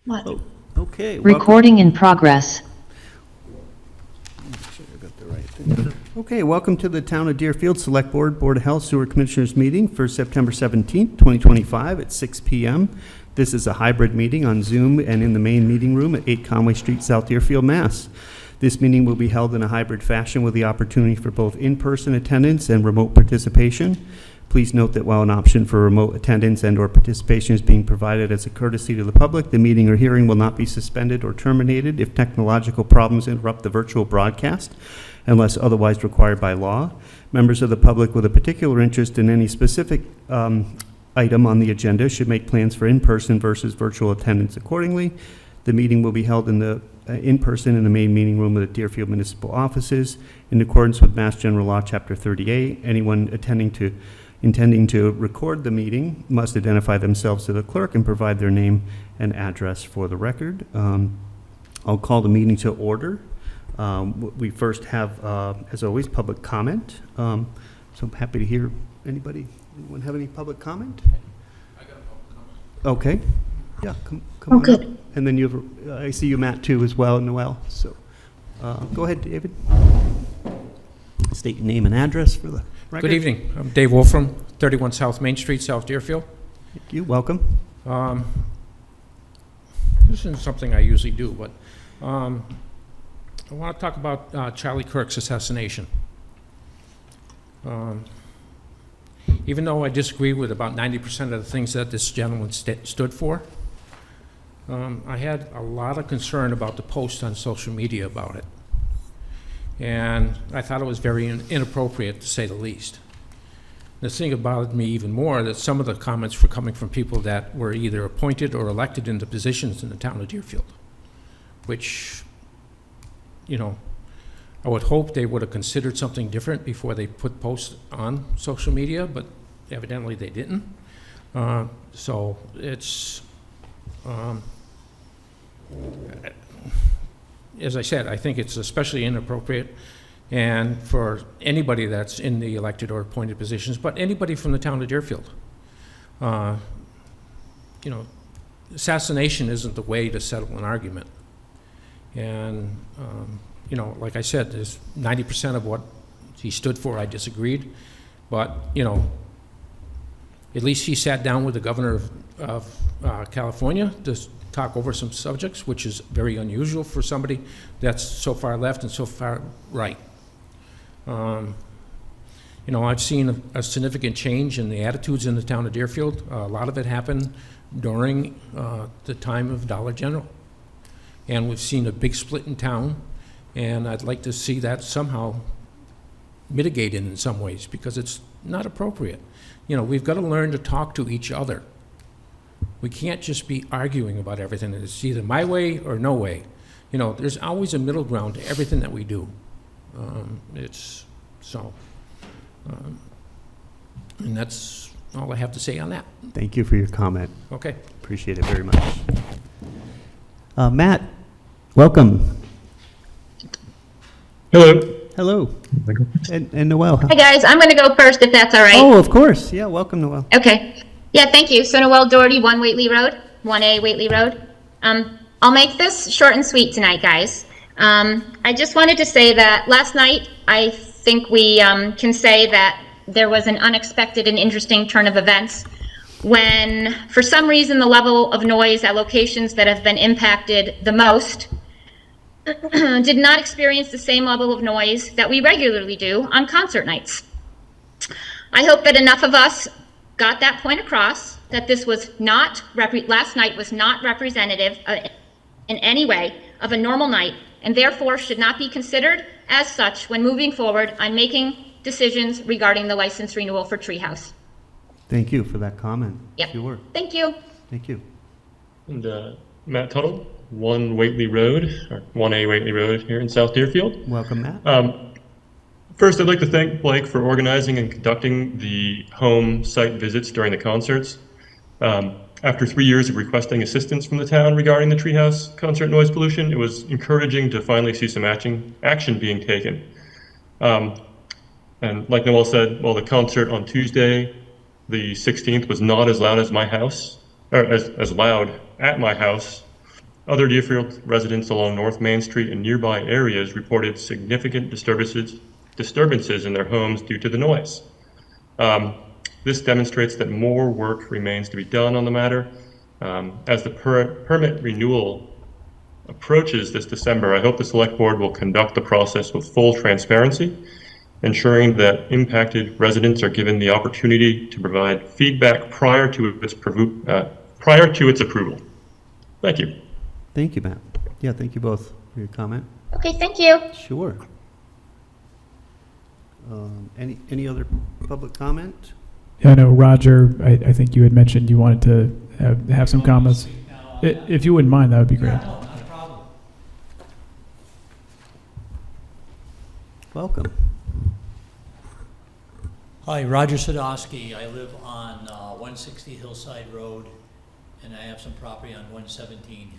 What? Oh, okay. Recording in progress. Make sure I got the right thing. Okay, welcome to the Town of Deerfield Select Board Board of Health Sewer Commissioners meeting for September 17th, 2025 at 6 p.m. This is a hybrid meeting on Zoom and in the main meeting room at 8 Conway Street, South Deerfield, Mass. This meeting will be held in a hybrid fashion with the opportunity for both in-person attendance and remote participation. Please note that while an option for remote attendance and/or participation is being provided as a courtesy to the public, the meeting or hearing will not be suspended or terminated if technological problems interrupt the virtual broadcast, unless otherwise required by law. Members of the public with a particular interest in any specific item on the agenda should make plans for in-person versus virtual attendance accordingly. The meeting will be held in the in-person in the main meeting room of the Deerfield Municipal Offices. In accordance with Mass General Law, Chapter 38, anyone intending to record the meeting must identify themselves to the clerk and provide their name and address for the record. I'll call the meeting to order. We first have, as always, public comment. So I'm happy to hear anybody. Anyone have any public comment? I got a public comment. Okay. Yeah, come on good. up. And then you have, I see you, Matt, too, as well, Noel. So go ahead, David. State your name and address for the record. Good evening. I'm Dave Wolfram, 31 South Main Street, South Deerfield. Thank you. Welcome. This isn't something I usually do, but I want to talk about Charlie Kirk's assassination. Even though I disagree with about 90% of the things that this gentleman stood for, I had a lot of concern about the post on social media about it. And I thought it was very inappropriate, to say the least. The thing that bothered me even more, that some of the comments were coming from people that were either appointed or elected into positions in the town of Deerfield, which, you know, I would hope they would have considered something different before they put posts on social media, but evidently they didn't. So it's, as I said, I think it's especially inappropriate, and for anybody that's in the elected or appointed positions, but anybody from the town of Deerfield. You know, assassination isn't the way to settle an argument. And, you know, like I said, there's 90% of what he stood for I disagreed, but, you know, at least he sat down with the governor of California to talk over some subjects, which is very unusual for somebody that's so far left and so far right. You know, I've seen a significant change in the attitudes in the town of Deerfield. A lot of it happened during the time of Dollar General. And we've seen a big split in town, and I'd like to see that somehow mitigated in some ways, because it's not appropriate. You know, we've got to learn to talk to each other. We can't just be arguing about everything. It's either my way or no way. You know, there's always a middle ground to everything that we do. And that's all I have to say on that. Thank you for your comment. Okay. Appreciate it very much. Matt, welcome. Hello. Hello. And Noel. Hi, guys. I'm going to go first, if that's all right. Oh, of course. Yeah, welcome, Noel. Okay. Yeah, thank you. So Noel Doherty, 1 Whately Road, 1A Whately Road. I'll make this short and sweet tonight, guys. I just wanted to say that last night, I think we can say that there was an unexpected and interesting turn of events when, for some reason, the level of noise at locations that have been impacted the most did not experience the same level of noise that we regularly do on concert nights. I hope that enough of us got that point across, that this was not, last night was not representative in any way of a normal night, and therefore should not be considered as such when moving forward on making decisions regarding the license renewal for Treehouse. Thank you for that comment. Yep. Sure. Thank you. Thank you. And Matt Tuttle, 1 Whately Road, or 1A Whately Road here in South Deerfield. Welcome, Matt. First, I'd like to thank Blake for organizing and conducting the home site visits during the concerts. After 3 years of requesting assistance from the town regarding the Treehouse concert noise pollution, it was encouraging to finally see some action being taken. And like Noel said, well, the concert on Tuesday, the 16th, was not as loud as my house, or as loud at my house Other Deerfield residents along North Main Street and nearby areas reported significant disturbances in their homes due to the noise. This demonstrates that more work remains to be done on the matter. As the permit renewal approaches this December, I hope the Select Board will conduct the process with full transparency, ensuring that impacted residents are given the opportunity to provide feedback prior to its approval. Thank you. Thank you, Matt. Yeah, thank you both for your comment. Okay, thank you. Sure. Any other public comment? Yeah, I know, Roger, I think you had mentioned you wanted to have some comments. If you wouldn't mind, that would be great. Welcome. Hi, Roger Sadowski. I live on 160 Hillside Road, and I have some property on 117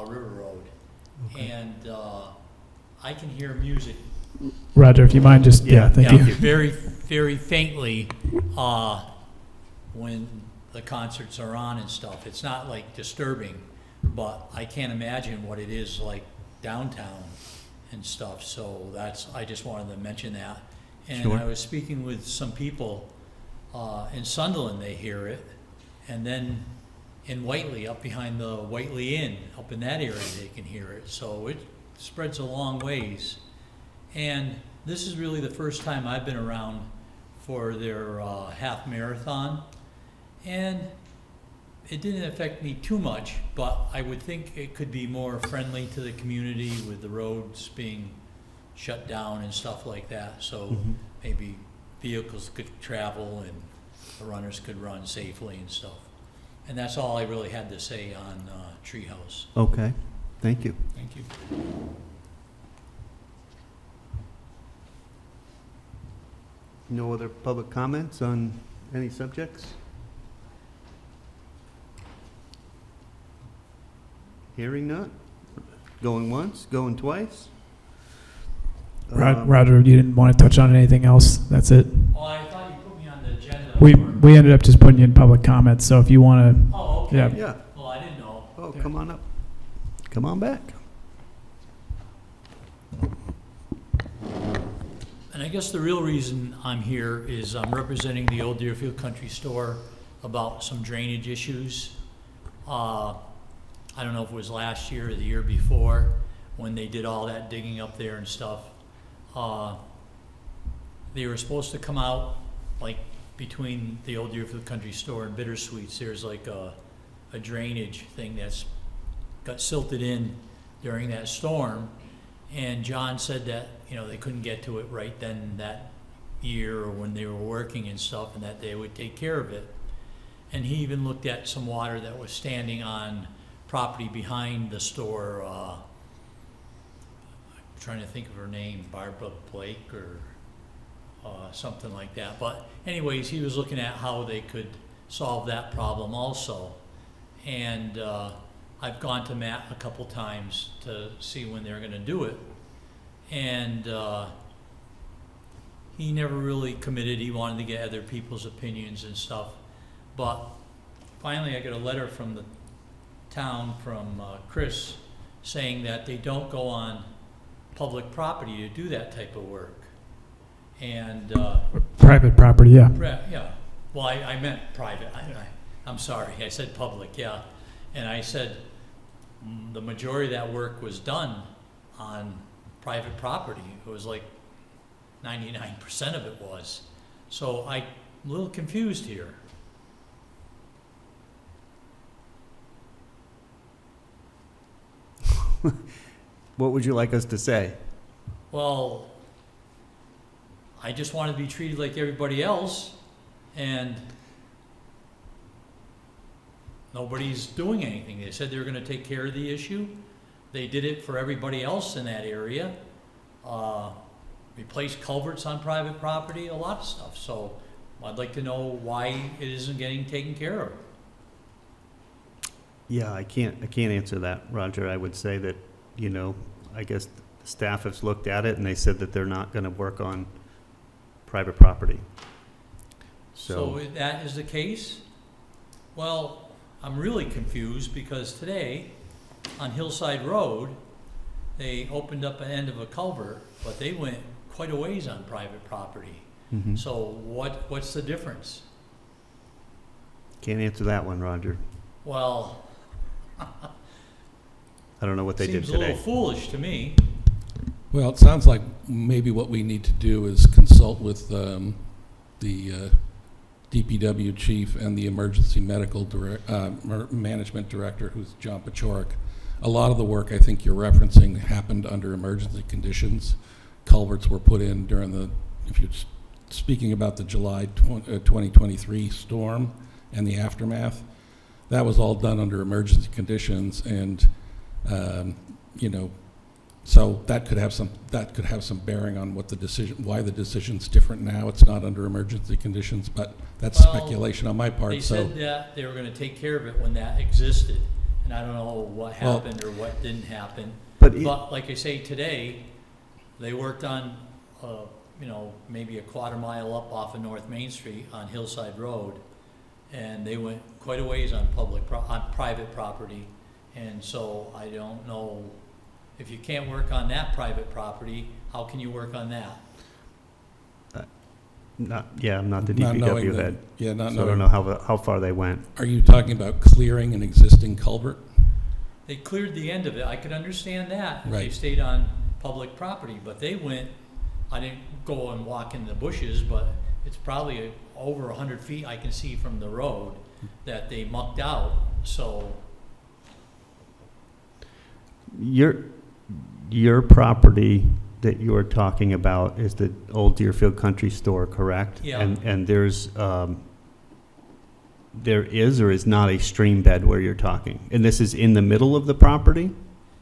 River Road. Okay. And I can hear music. Roger, if you mind, just, yeah, thank you. Very, very faintly when the concerts are on and stuff. It's not like disturbing, but I can't imagine what it is like downtown and stuff. So I just wanted to mention that. And Sure. I was speaking with some people in Sunderland, they hear it. And then in Whiteley, up behind the Whiteley Inn, up in that area, they can hear it. So it spreads a long ways. And this is really the first time I've been around for their half marathon. And it didn't affect me too much, but I would think it could be more friendly to the community with the roads being shut down and stuff like that. So maybe vehicles could travel and the runners could run safely and stuff. And that's all I really had to say on Treehouse. Okay, thank you. Thank you. No other public comments on any subjects? Hearing none? Going once, going twice? Roger, you didn't want to touch on anything else? That's it? Oh, I thought you put me on the agenda. We ended up just putting you in public comments, so if you want to, Oh, okay. yeah. Yeah. Well, I didn't know. Oh, come on up. Come on back. And I guess the real reason I'm here is I'm representing the old Deerfield Country Store about some drainage issues. I don't know if it was last year or the year before when they did all that digging up there and stuff. They were supposed to come out like between the old Deerfield Country Store and Bittersweets. There's like a drainage thing that's got silted in during that storm. And John said that, you know, they couldn't get to it right then that year or when they were working and stuff, and that they would take care of it. And he even looked at some water that was standing on property behind the store. I'm trying to think of her name, Barbara Blake or something like that. But anyways, he was looking at how they could solve that problem also. And I've gone to Matt a couple times to see when they're gonna do it. And he never really committed. He wanted to get other people's opinions and stuff. But finally I got a letter from the town from Chris saying that they don't go on public property to do that type of work. And Private property, yeah. yeah, well, I meant private. I'm sorry, I said public, yeah. And I said the majority of that work was done on private property. It was like 99% of it was. So I'm a little confused here. What would you like us to say? Well, I just want to be treated like everybody else, and nobody's doing anything. They said they were going to take care of the issue. They did it for everybody else in that area. Replaced culverts on private property, a lot of stuff. So I'd like to know why it isn't getting taken care of. Yeah, I can't answer that, Roger. I would say that, you know, I guess the staff has looked at it and they said that they're not going to work on private property. So if that is the case, well, I'm really confused because today on Hillside Road, they opened up an end of a culvert, but they went quite a ways on private property. Mhm. So what's the difference? Can't answer that one, Roger. Well, I don't know what they did seems a little today. foolish to me. Well, it sounds like maybe what we need to do is consult with the DPW chief and the emergency medical management director, who's John Pachorik. A lot of the work I think you're referencing happened under emergency conditions. Culverts were put in during the, if you're speaking about the July 2023 storm and the aftermath, that was all done under emergency conditions, and you know, so that could have some bearing on what the decision, why the decision's different now. It's not under emergency conditions, but that's Well, speculation on my part. They So said that they were gonna take care of it when that existed, and I don't know what happened or what didn't happen. But But like I say, today, they worked on, you know, maybe a quarter mile up off of North Main Street on Hillside Road, and they went quite a ways on private property. And so I don't know, if you can't work on that private property, how can you work on that? I'm not the not knowing DPW that, head, yeah, not so I don't knowing. know how far they went. Are you talking about clearing an existing culvert? They cleared the end of it. I could understand that if they Right. stayed on public property, but they went, I didn't go and walk in the bushes, but it's probably over 100 feet I can see from the road that they mucked out, so. Your property that you're talking about is the old Deerfield Country Store, correct? Yeah. And there is or is not a stream bed where you're talking? And this is in the middle of the property?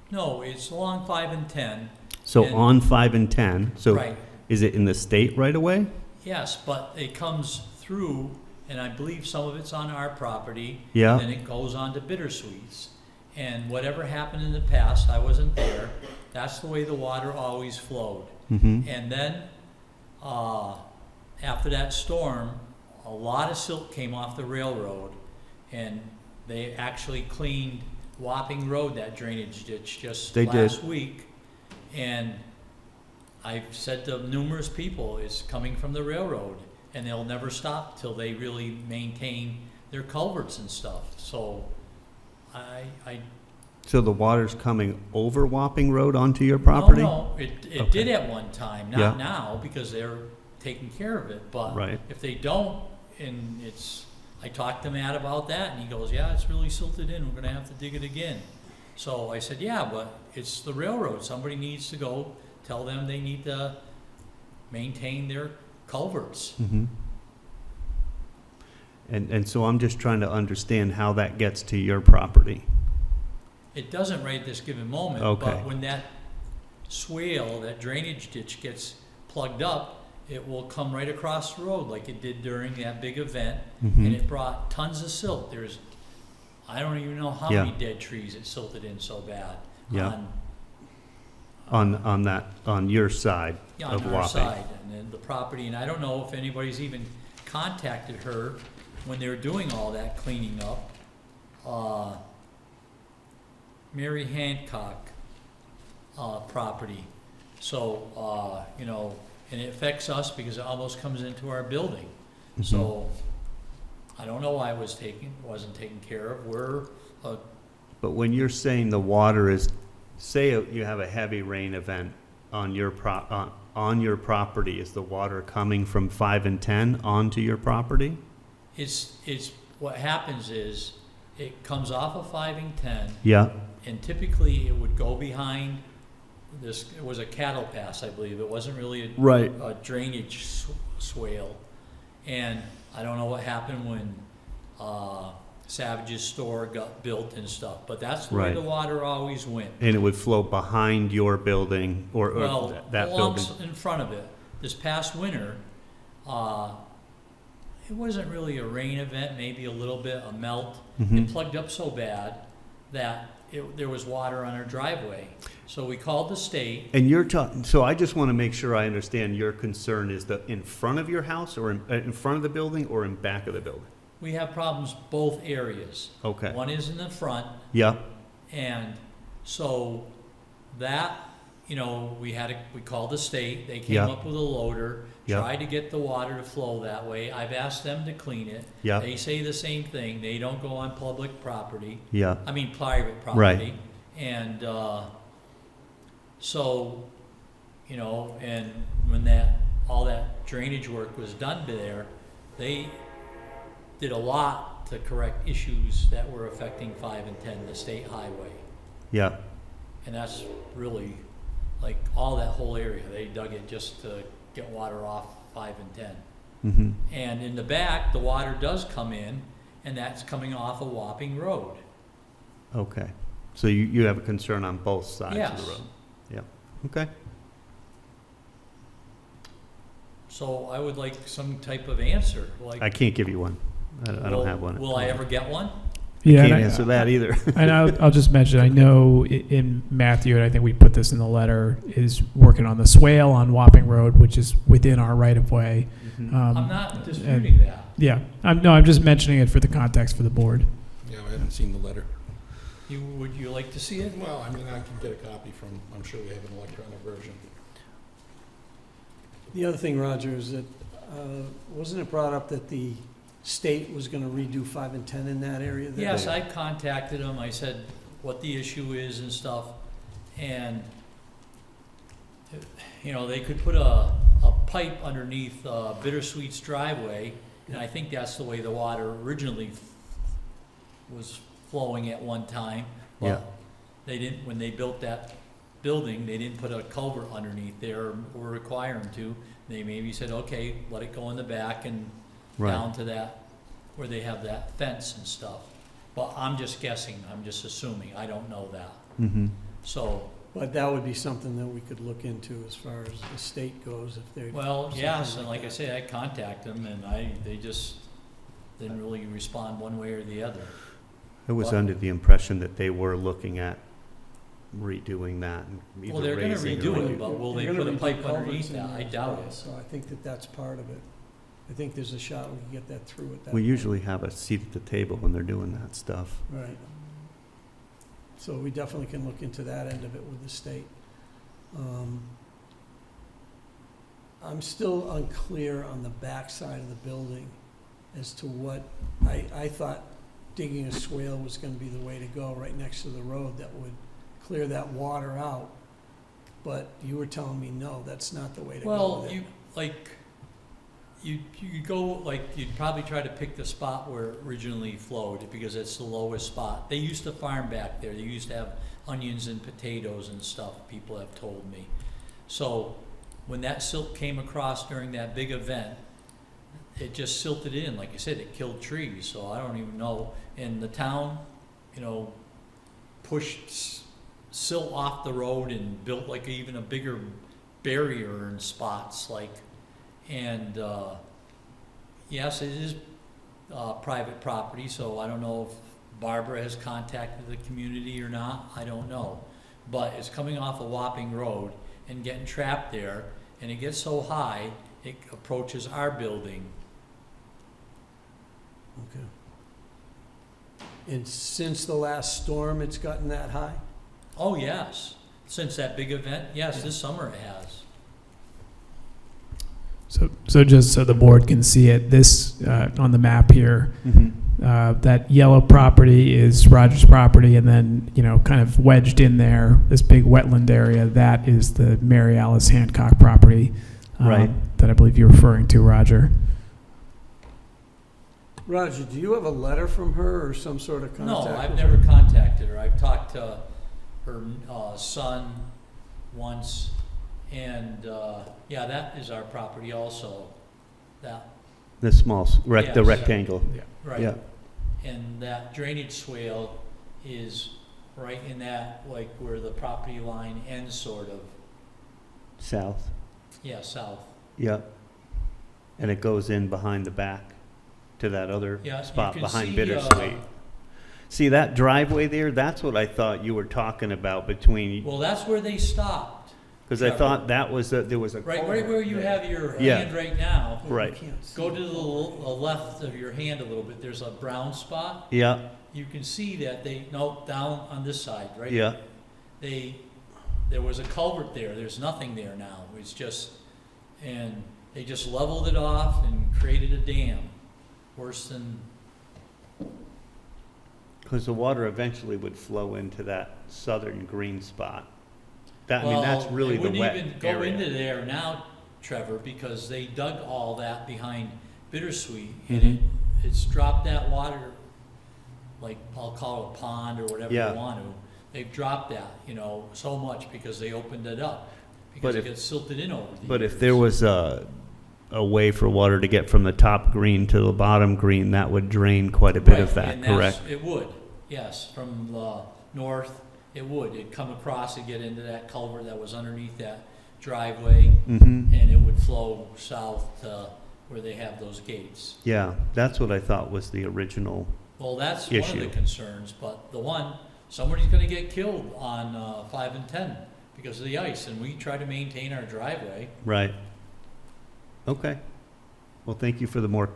No, it's along 5 and 10. So And- on 5 and 10, so Right. is it in the state right away? Yes, but it comes through, and I believe some of it's on our property. Yeah. And then it goes on to Bittersweets. And whatever happened in the past, I wasn't there, that's the way the water always flowed. Mm-hmm. And then, after that storm, a lot of silt came off the railroad, and they actually cleaned Wapping Road, that drainage ditch, just They did. last week. And I've said to numerous people, it's coming from the railroad, and they'll never stop till they really maintain their culverts and stuff. So So the water's coming over Wapping Road onto your property? No, it Okay. did at one time, Yeah. not now, because they're taking care of it, but Right. if they don't, and I talked to Matt about that, and he goes, yeah, it's really silted in, we're gonna have to dig it again. So I said, yeah, but it's the railroad, somebody needs to go tell them they need to maintain their culverts. Mm-hmm. And so I'm just trying to understand how that gets to your property. It doesn't right this given moment, Okay. but when that swale, that drainage ditch gets plugged up, it will come right across the road like it did during that big event, Mhm. and it brought tons of silt. I don't even know how Yeah. many dead trees it silted in so bad. Yeah. On, On your side of on our Wapping. side, and then the property, and I don't know if anybody's even contacted her when they were doing all that cleaning up. Mary Hancock, property. So, you know, and it affects us because it almost comes into our building. Mhm. So, I don't know why it wasn't taken care of. But when you're saying the water is, say you have a heavy rain event on your property, is the water coming from 5 and 10 onto your property? What happens is, it comes off of 5 and 10, Yeah, and typically it would go behind this, it was a cattle pass, I believe. It wasn't really right. a drainage swale. And I don't know what happened when Savage's store got built and stuff, but that's the way Right. the water always went. And it would flow behind your building or Well, that along building? in front of it. This past winter, it wasn't really a rain event, maybe a little bit, a melt. Mhm. It plugged up so bad that there was water on our driveway. So we called the state. And you're talking, so I just want to make sure I understand your concern is in front of your house or in front of the building or in back of the building? We have problems both areas. Okay. One is in the front, Yeah, and So that, you know, we called the state, they came Yeah. up with a loader, Yeah. tried to get the water to flow that way. I've asked them to clean it. Yeah. They say the same thing, they don't go on public property, Yeah, I mean private Right. property. And, so, you know, and when all that drainage work was done there, they did a lot to correct issues that were affecting 5 and 10, the state highway. yeah, And that's really, like, all that whole area, they dug it just to get water off 5 and 10. mm-hmm, And in the back, the water does come in, and that's coming off a Wapping Road. okay. So you have a concern on both sides of Yes. the road? Yeah, okay. So I would like some type of answer, like. I can't give you one. I don't have one. Will I ever get one? Yeah, Can't and answer that either. And I'll just mention, I know in Matthew, and I think we put this in the letter, is working on the swale on Wapping Road, which is within our right-of-way. Mhm. I'm not disputing that. Yeah, I'm just mentioning it for the context for the board. Yeah, I haven't seen the letter. Would you like to see it? Well, I mean, I can get a copy from, I'm sure we have an electronic version. The other thing, Roger, is that, wasn't it brought up that the state was gonna redo 5 and 10 in that area there? Yes, I contacted them, I said what the issue is and stuff, and, you know, they could put a pipe underneath Bittersweet's driveway, and I think that's the way the water originally was flowing at one time. Yeah. But they didn't, when they built that building, they didn't put a culvert underneath there, or require them to. They maybe said, okay, let it go in the back and Right. down to that, where they have that fence and stuff. But I'm just guessing, I'm just assuming, I don't know that. Mm-hmm. So, But that would be something that we could look into as far as the state goes, if they're. well, yes, something and like I that. say, I contacted them, and they just didn't really respond one way or the other. I was What? under the impression that they were looking at redoing that. And either Well, they're gonna raising or redo it, reducing. but will they They're put gonna a pipe redo culverts underneath in that? there I as doubt well, it. So I think that that's part of it. I think there's a shot we can get that through at that. We point. usually have a seat at the table when they're doing that stuff. Right. So we definitely can look into that end of it with the state. I'm still unclear on the back side of the building as to what, I thought digging a swale was gonna be the way to go right next to the road that would clear that water out. But you were telling me, no, that's not the way to go Well, with it. you go, like, you'd probably try to pick the spot where it originally flowed, because it's the lowest spot. They used to farm back there, they used to have onions and potatoes and stuff, people have told me. So, when that silt came across during that big event, it just silted in, like I said, it killed trees, so I don't even know. And the town, you know, pushed silt off the road and built like even a bigger barrier in spots, like, and, yes, it is, private property, so I don't know if Barbara has contacted the community or not, I don't know. But it's coming off a Wapping Road and getting trapped there, and it gets so high, it approaches our building. Okay. And since the last storm, it's gotten that high? Oh, yes, since that big event, yes, this summer it has. So just so the board can see it, this, on the map here, that yellow property is Roger's property, and then, you know, kind of wedged in there, this big wetland area, that is the Mary Alice Hancock property. Right. That I believe you're referring to, Roger. Roger, do you have a letter from her or some sort of contact? No, I've with never her? contacted her. I've talked to her son once, and, yeah, that is our property also. That, The small, the Yes. rectangle. right. Yeah, And that drainage swale is right in that, like, where the property line ends, sort of. south. Yeah, south. Yeah. And it goes in behind the back to that other Yeah, you spot can behind see, Bittersweet. See that driveway there? That's what I thought you were talking about between, Well, that's where they stopped. because I thought that was, there was a. Right where you have your Yeah. hand right now. Right. I can't see. Go to the left of your hand a little bit. There's a brown spot. Yeah, You can see that no, down on this side, right? yeah, there was a culvert there, there's nothing there now, it's just, and they just leveled it off and created a dam, worse than, Because the water eventually would flow into that southern green spot. That, I mean, that's well, really the wet They wouldn't even go area. into there now, Trevor, because they dug all that behind Bittersweet, Mm-hmm. and it's dropped that water, like, I'll call it a pond or whatever Yeah. you want to. They've dropped that, so much because they opened it up, because But it if- got silted in over the But if years. there was a way for water to get from the top green to the bottom green, that would drain quite a bit of Right, that, and that's- correct? It would, yes, from the north, it would. It'd come across and get into that culvert that was underneath that driveway, Mm-hmm. and it would flow south to where they have those gates. Yeah, that's what I thought was the original. Well, that's one of the Issue. concerns, but somebody's gonna get killed on 5 and 10 because of the ice, and we try to maintain our driveway. Right. Okay. Well, thank you for the more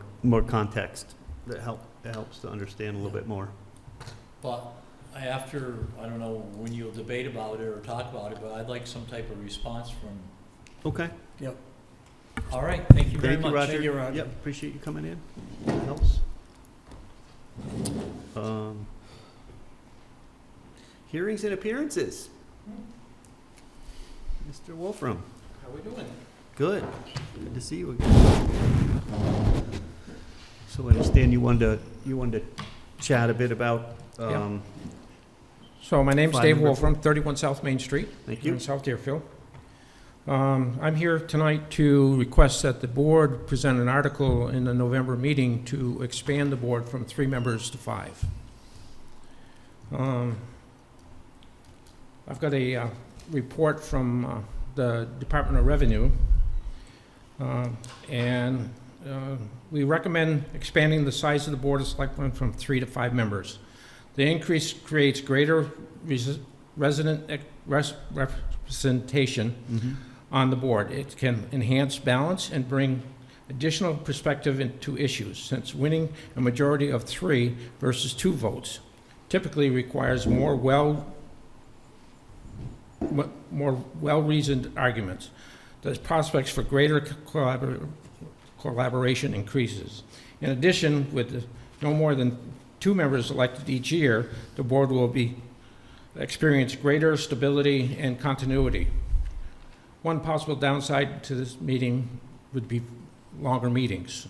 context. That helps to understand a little bit more. But I don't know when you'll debate about it or talk about it, but I'd like some type of response from, Okay. Yep. all right, thank you very Thank you, much. Roger. Thank you, Roger. Yep, appreciate you coming in. That helps. Hearings and appearances. Mr. Wolfram. How we doing? Good. Good to see you again. So I understand you wanted to chat a bit about, Yeah. So my name's Five Dave number Wolfram, 31 South Main Street. Thank here you. in South Deerfield. I'm here tonight to request that the board present an article in the November meeting to expand the board from 3 members to 5. I've got a report from the Department of Revenue, and we recommend expanding the size of the Board of Selectmen from 3 to 5 members. The increase creates greater resident representation on the board. It can enhance balance and bring additional perspective into issues, since winning a majority of 3 versus 2 votes typically requires more well-reasoned arguments. The prospects for greater collaboration increases. In addition, with no more than 2 members elected each year, the board will experience greater stability and continuity. One possible downside to this meeting would be longer meetings.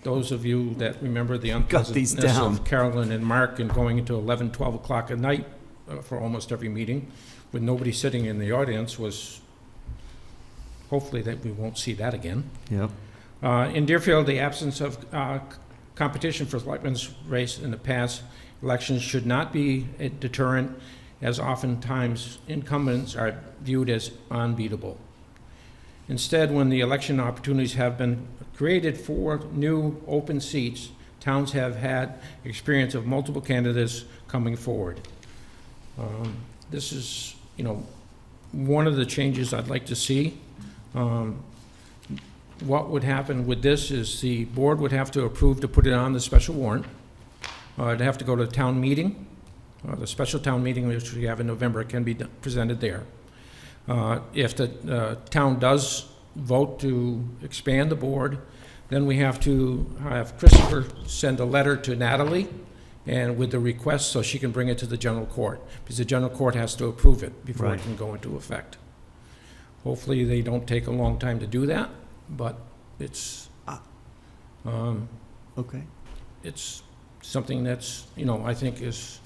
Those of you that remember the these unpleasantness down. of Carolyn and Mark and going into 11, 12 o'clock at night for almost every meeting, with nobody sitting in the audience, was hopefully that we won't see that again. Yep. In Deerfield, the absence of competition for selectmen's race in the past elections should not be a deterrent, as oftentimes incumbents are viewed as unbeatable. Instead, when the election opportunities have been created for new open seats, towns have had experience of multiple candidates coming forward. This is, one of the changes I'd like to see. What would happen with this is the board would have to approve to put it on the special warrant. It'd have to go to the town meeting. The special town meeting, which we have in November, can be presented there. If the town does vote to expand the board, then we have to have Christopher send a letter to Natalie and with the request so she can bring it to the general court, because the general court has to approve it before Right. it can go into effect. Hopefully, they don't take a long time to do that, but it's, Okay. it's something that's, I think is,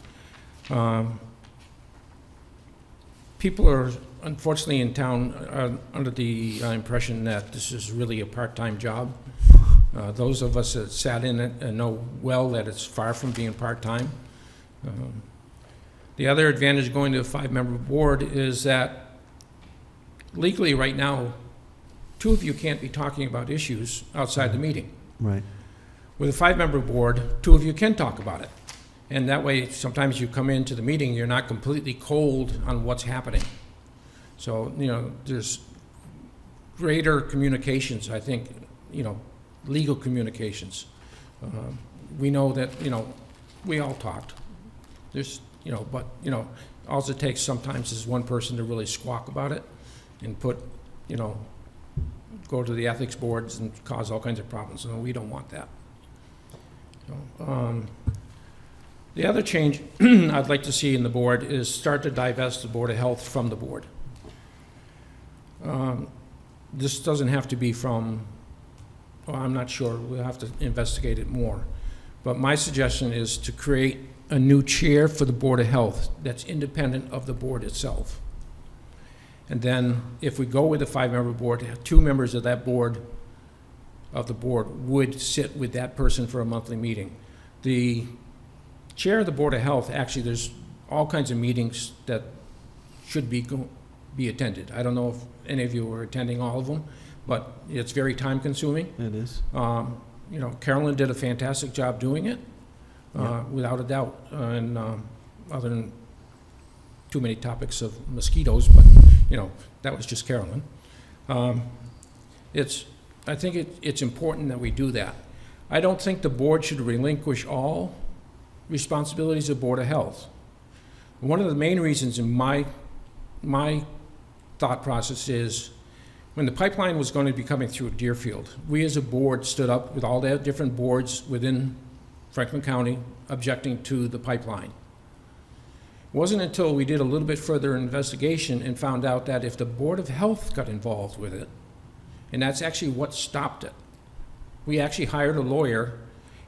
people are unfortunately in town under the impression that this is really a part-time job. Those of us that sat in it know well that it's far from being part-time. The other advantage of going to a 5-member board is that legally right now, 2 of you can't be talking about issues outside the meeting. Right. With a 5-member board, 2 of you can talk about it. And that way, sometimes you come into the meeting, you're not completely cold on what's happening. So, there's greater communications, I think, legal communications. We know that, we all talked. There's, but, all it takes sometimes is one person to really squawk about it and put, you know, go to the ethics boards and cause all kinds of problems. So we don't want that. So, the other change I'd like to see in the board is start to divest the Board of Health from the board. This doesn't have to be from, well, I'm not sure, we'll have to investigate it more. But my suggestion is to create a new chair for the Board of Health that's independent of the board itself. And then if we go with a 5-member board, 2 members of that board, of the board, would sit with that person for a monthly meeting. The chair of the Board of Health, actually, there's all kinds of meetings that should be attended. I don't know if any of you are attending all of them, but it's very time-consuming. It is. You know, Carolyn did a fantastic job doing it, without a doubt, and other than too many topics of mosquitoes, but, you know, that was just Carolyn. I think it's important that we do that. I don't think the board should relinquish all responsibilities of Board of Health. One of the main reasons in my thought process is when the pipeline was going to be coming through Deerfield, we as a board stood up with all the different boards within Franklin County objecting to the pipeline. It wasn't until we did a little bit further investigation and found out that if the Board of Health got involved with it, and that's actually what stopped it. We actually hired a lawyer,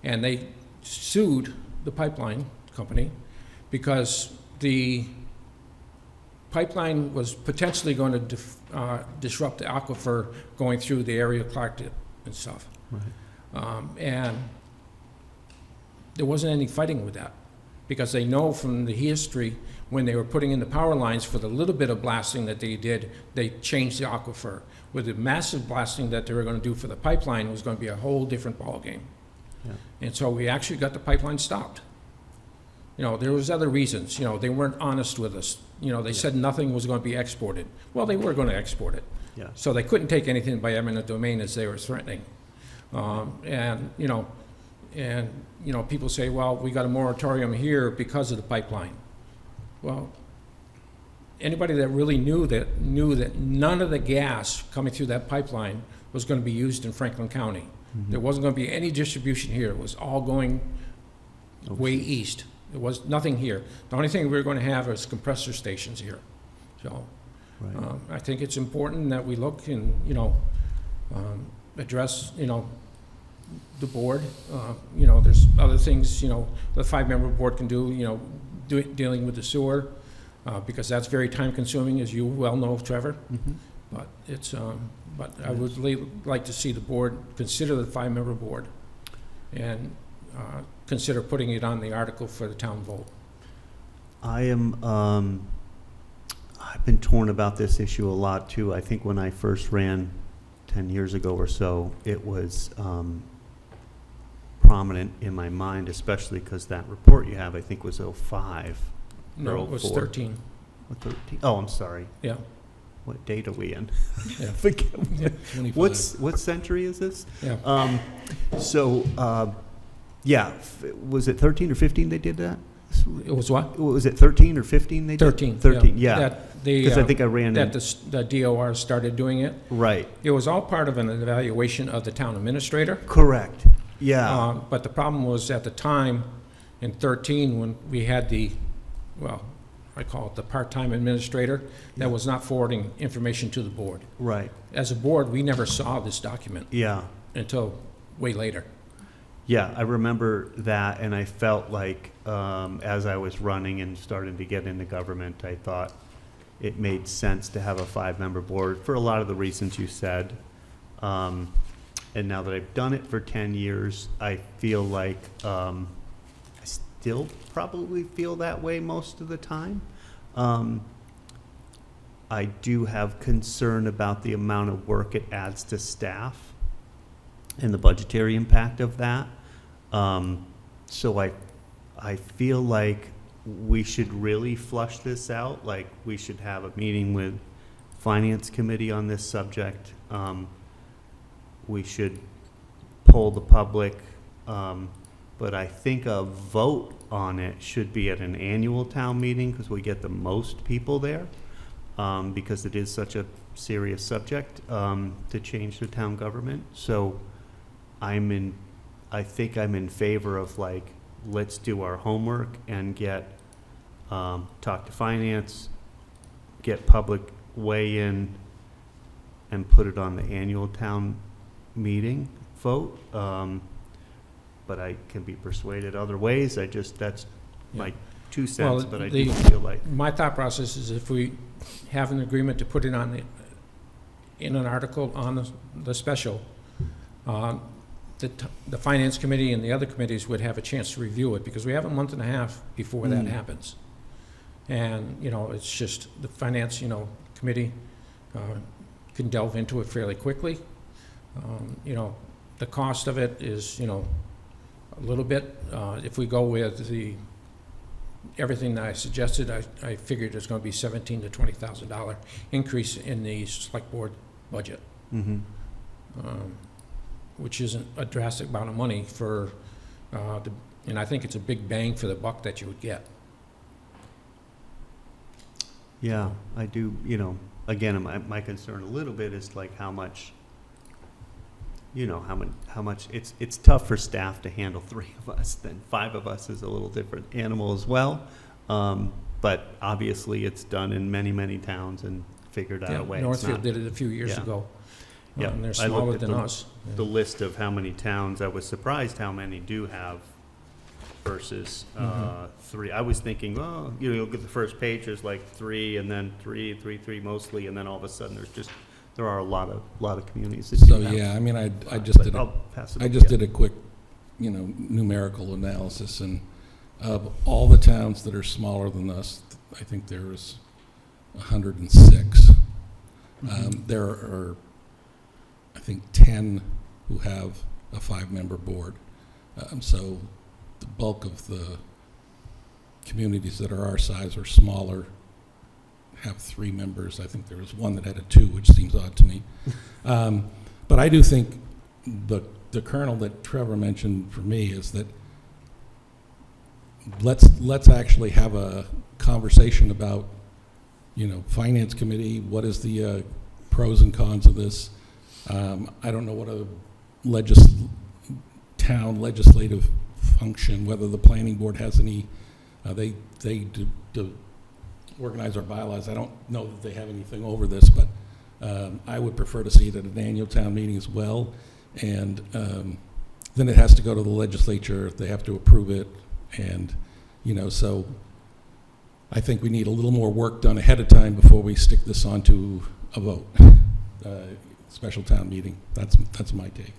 and they sued the pipeline company because the pipeline was potentially going to disrupt the aquifer going through the area of Clarkton and stuff. Right. And there wasn't any fighting with that because they know from the history when they were putting in the power lines for the little bit of blasting that they did, they changed the aquifer. With the massive blasting that they were going to do for the pipeline, it was going to be a whole different ballgame. Yeah. And so we actually got the pipeline stopped. You know, there was other reasons. You know, they weren't honest with us. You know, they said nothing was going to be exported. Well, they were going to export it. Yeah. So they couldn't take anything by eminent domain as they were threatening. And people say, well, we got a moratorium here because of the pipeline. Well, anybody that really knew that none of the gas coming through that pipeline was going to be used in Franklin County. Mm-hmm. There wasn't going to be any distribution here. It was all going way east. There was nothing here. The only thing we were going to have is compressor stations here. So Right. I think it's important that we look and, address, the board. There's other things, the 5-member board can do, dealing with the sewer, because that's very time-consuming, as you well know, Trevor. Mhm. But it's, I would like to see the board consider the 5-member board and consider putting it on the article for the town vote. I've been torn about this issue a lot too. I think when I first ran 10 years ago or so, it was prominent in my mind, especially because that report you have, I think, was 05. No, or it was 04. 13. Or 13? Oh, I'm sorry. Yeah. What date are we in? Yeah. Forget- Yeah. what century is this? Yeah. Was it 13 or 15 they did that? It was what? Was it 13 or 15 they did? 13. 13, yeah. That the, Because I think I ran that in. the DOR started doing it. Right. It was all part of an evaluation of the town administrator. Correct. Yeah. But the problem was at the time, in 13, when we had I call it the part-time administrator, that was not forwarding information to the board. Right. As a board, we never saw this document Yeah. until way later. Yeah, I remember that, and I felt like as I was running and starting to get into government, I thought it made sense to have a 5-member board for a lot of the reasons you said. And now that I've done it for 10 years, I feel like I still probably feel that way most of the time. I do have concern about the amount of work it adds to staff and the budgetary impact of that. So I feel like we should really flush this out. Like, we should have a meeting with Finance Committee on this subject. We should poll the public, but I think a vote on it should be at an annual town meeting, because we get the most people there, because it is such a serious subject, to change the town government. So I think I'm in favor of, like, let's do our homework and get, talk to finance, get public weigh in, and put it on the annual town meeting vote. But I can be persuaded other ways. that's my 2 cents, but I do feel like. My thought process is if we have an agreement to put it on in an article on the special, the finance committee and the other committees would have a chance to review it, because we have a month and a half before that happens. And, it's just the finance, committee can delve into it fairly quickly. The cost of it is, a little bit. If we go with everything that I suggested, I figured it's going to be $17,000 to $20,000 increase in the select board budget. Mm-hmm. Which isn't a drastic amount of money for, and I think it's a big bang for the buck that you would get. Yeah, I do, again, my concern a little bit is like how much, how much, it's tough for staff to handle 3 of us, then 5 of us is a little different animal as well. But obviously it's done in many, many towns and figured out a way. Northfield did it a few years Yeah. ago. Yeah, And they're I looked smaller at than us. the list of how many towns, I was surprised how many do have versus 3. I was thinking, oh, you look at the first page, there's like 3, and then 3 mostly, and then all of a sudden there are a lot of communities that So, do have. yeah, I mean, I just did I'll pass it I on. just Yeah. did a quick, numerical analysis, and of all the towns that are smaller than us, I think there is 106. There are, I think, 10 who have a 5-member board. So the bulk of the communities that are our size or smaller have 3 members. I think there was one that had a 2, which seems odd to me. But I do think the kernel that Trevor mentioned for me is that let's actually have a conversation about, finance committee, what is the pros and cons of this. I don't know what a town legislative function, whether the planning board has any, they do organize our bylaws. I don't know that they have anything over this, but I would prefer to see it at an annual town meeting as well. And then it has to go to the legislature. They have to approve it. And, so I think we need a little more work done ahead of time before we stick this onto a vote. Special town meeting. That's my take.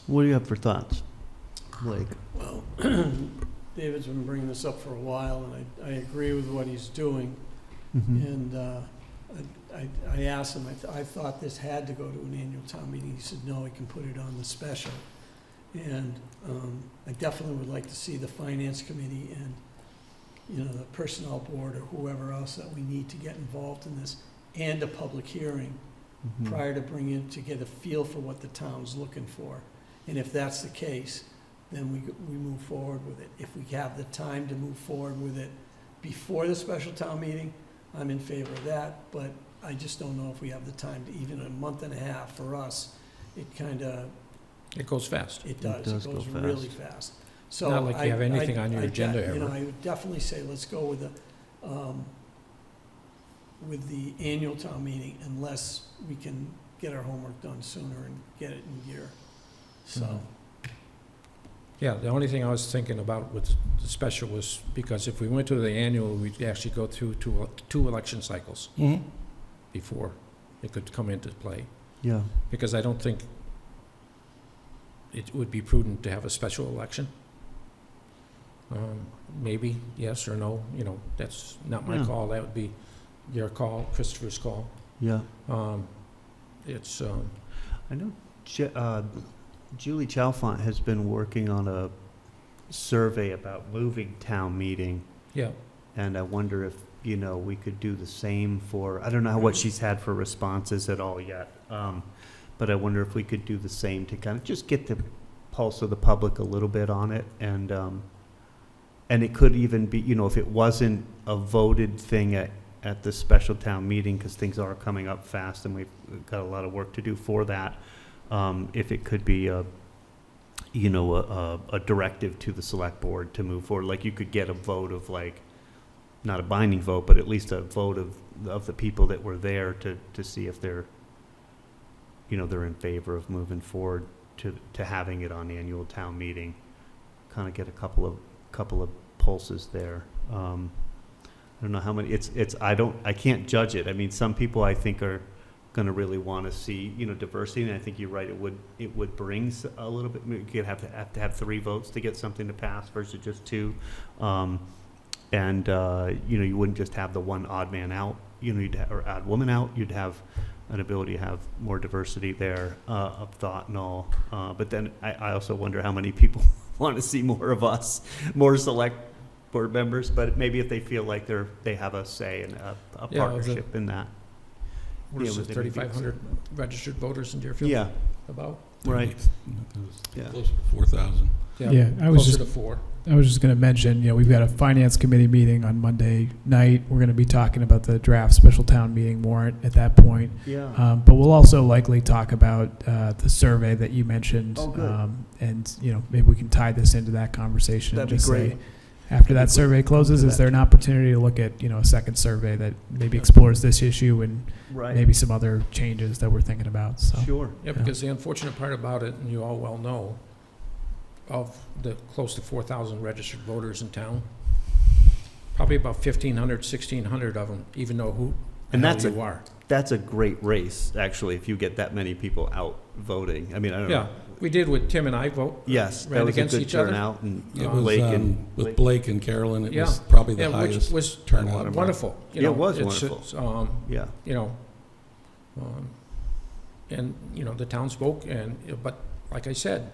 What do you have for thoughts, Blake? Well, David's been bringing this up for a while, and I agree with what he's doing. Mm-hmm. And I asked him, I thought this had to go to an annual town meeting. He said, no, he can put it on the special. And I definitely would like to see the finance committee and, the personnel board or whoever else that we need to get involved in this, and a public hearing prior to bringing it, to get a feel for what the town's looking for. And if that's the case, then we move forward with it. If we have the time to move forward with it before the special town meeting, I'm in favor of that, but I just don't know if we have the time to, even a month and a half for us, it It goes fast. it does. does It go goes fast. really fast. So Not like you have anything on your agenda ever. I would definitely say let's go with the annual town meeting unless we can get our homework done sooner and get it in gear. So, Yeah, the only thing I was thinking about with the special was because if we went to the annual, we'd actually go through 2 election cycles before it could come into play. Yeah. Because I don't think it would be prudent to have a special election. Maybe, yes or no, that's not my Yeah. call. That would be your call, Christopher's call. Yeah. It's, I know Julie Chalfont has been working on a survey about moving town meeting, yeah, and I wonder if, we could do the same for, I don't know what she's had for responses at all yet, but I wonder if we could do the same to kind of just get the pulse of the public a little bit on it, and it could even be, you know, if it wasn't a voted thing at the special town meeting, because things are coming up fast and we've got a lot of work to do for that, if it could be a directive to the select board to move forward, like you could get a vote of, like, not a binding vote, but at least a vote of the people that were there to see if they're in favor of moving forward to having it on annual town meeting. Kind of get a couple of pulses there. I don't know how many. I can't judge it. I mean, some people I think are going to really want to see diversity, and I think you're right. It would bring a little bit. You could have to have 3 votes to get something to pass versus just 2. You wouldn't just have the one odd man out. Or odd woman out. You'd have an ability to have more diversity there of thought and all. But then I also wonder how many people want to see more of us, more select board members. But maybe if they feel like they have a say in a partnership in that. What is it, 3,500 registered voters in Deerfield? Yeah. About? Right. Yeah. Closer to 4,000. Yeah, I was Closer just- to 4. I was just going to mention, we've got a finance committee meeting on Monday night. We're going to be talking about the draft special town meeting warrant at that point. Yeah. But we'll also likely talk about the survey that you mentioned. Oh, good. And, maybe we can tie this into that conversation. That'd and be just great. say, after that That'd be survey closes, do is that. there an opportunity to look at, a second survey that maybe explores this issue and Right. maybe some other changes that we're thinking about? So. Sure. Yeah, because the unfortunate part about it, and you all well know, of the close to 4,000 registered voters in town, probably about 1,500, 1,600 of them even know who And the that's hell you are. That's a great race, actually, if you get that many people out voting. I mean, I don't Yeah, know. we did with Tim and I vote. Yes, that Ran was a against good each other. turnout, and It was, Blake and with Blake and Carolyn, it Yeah. was probably the Yeah, which highest was turnout. wonderful. Yeah, it was It's- wonderful. it's, yeah, and, the town spoke, but like I said,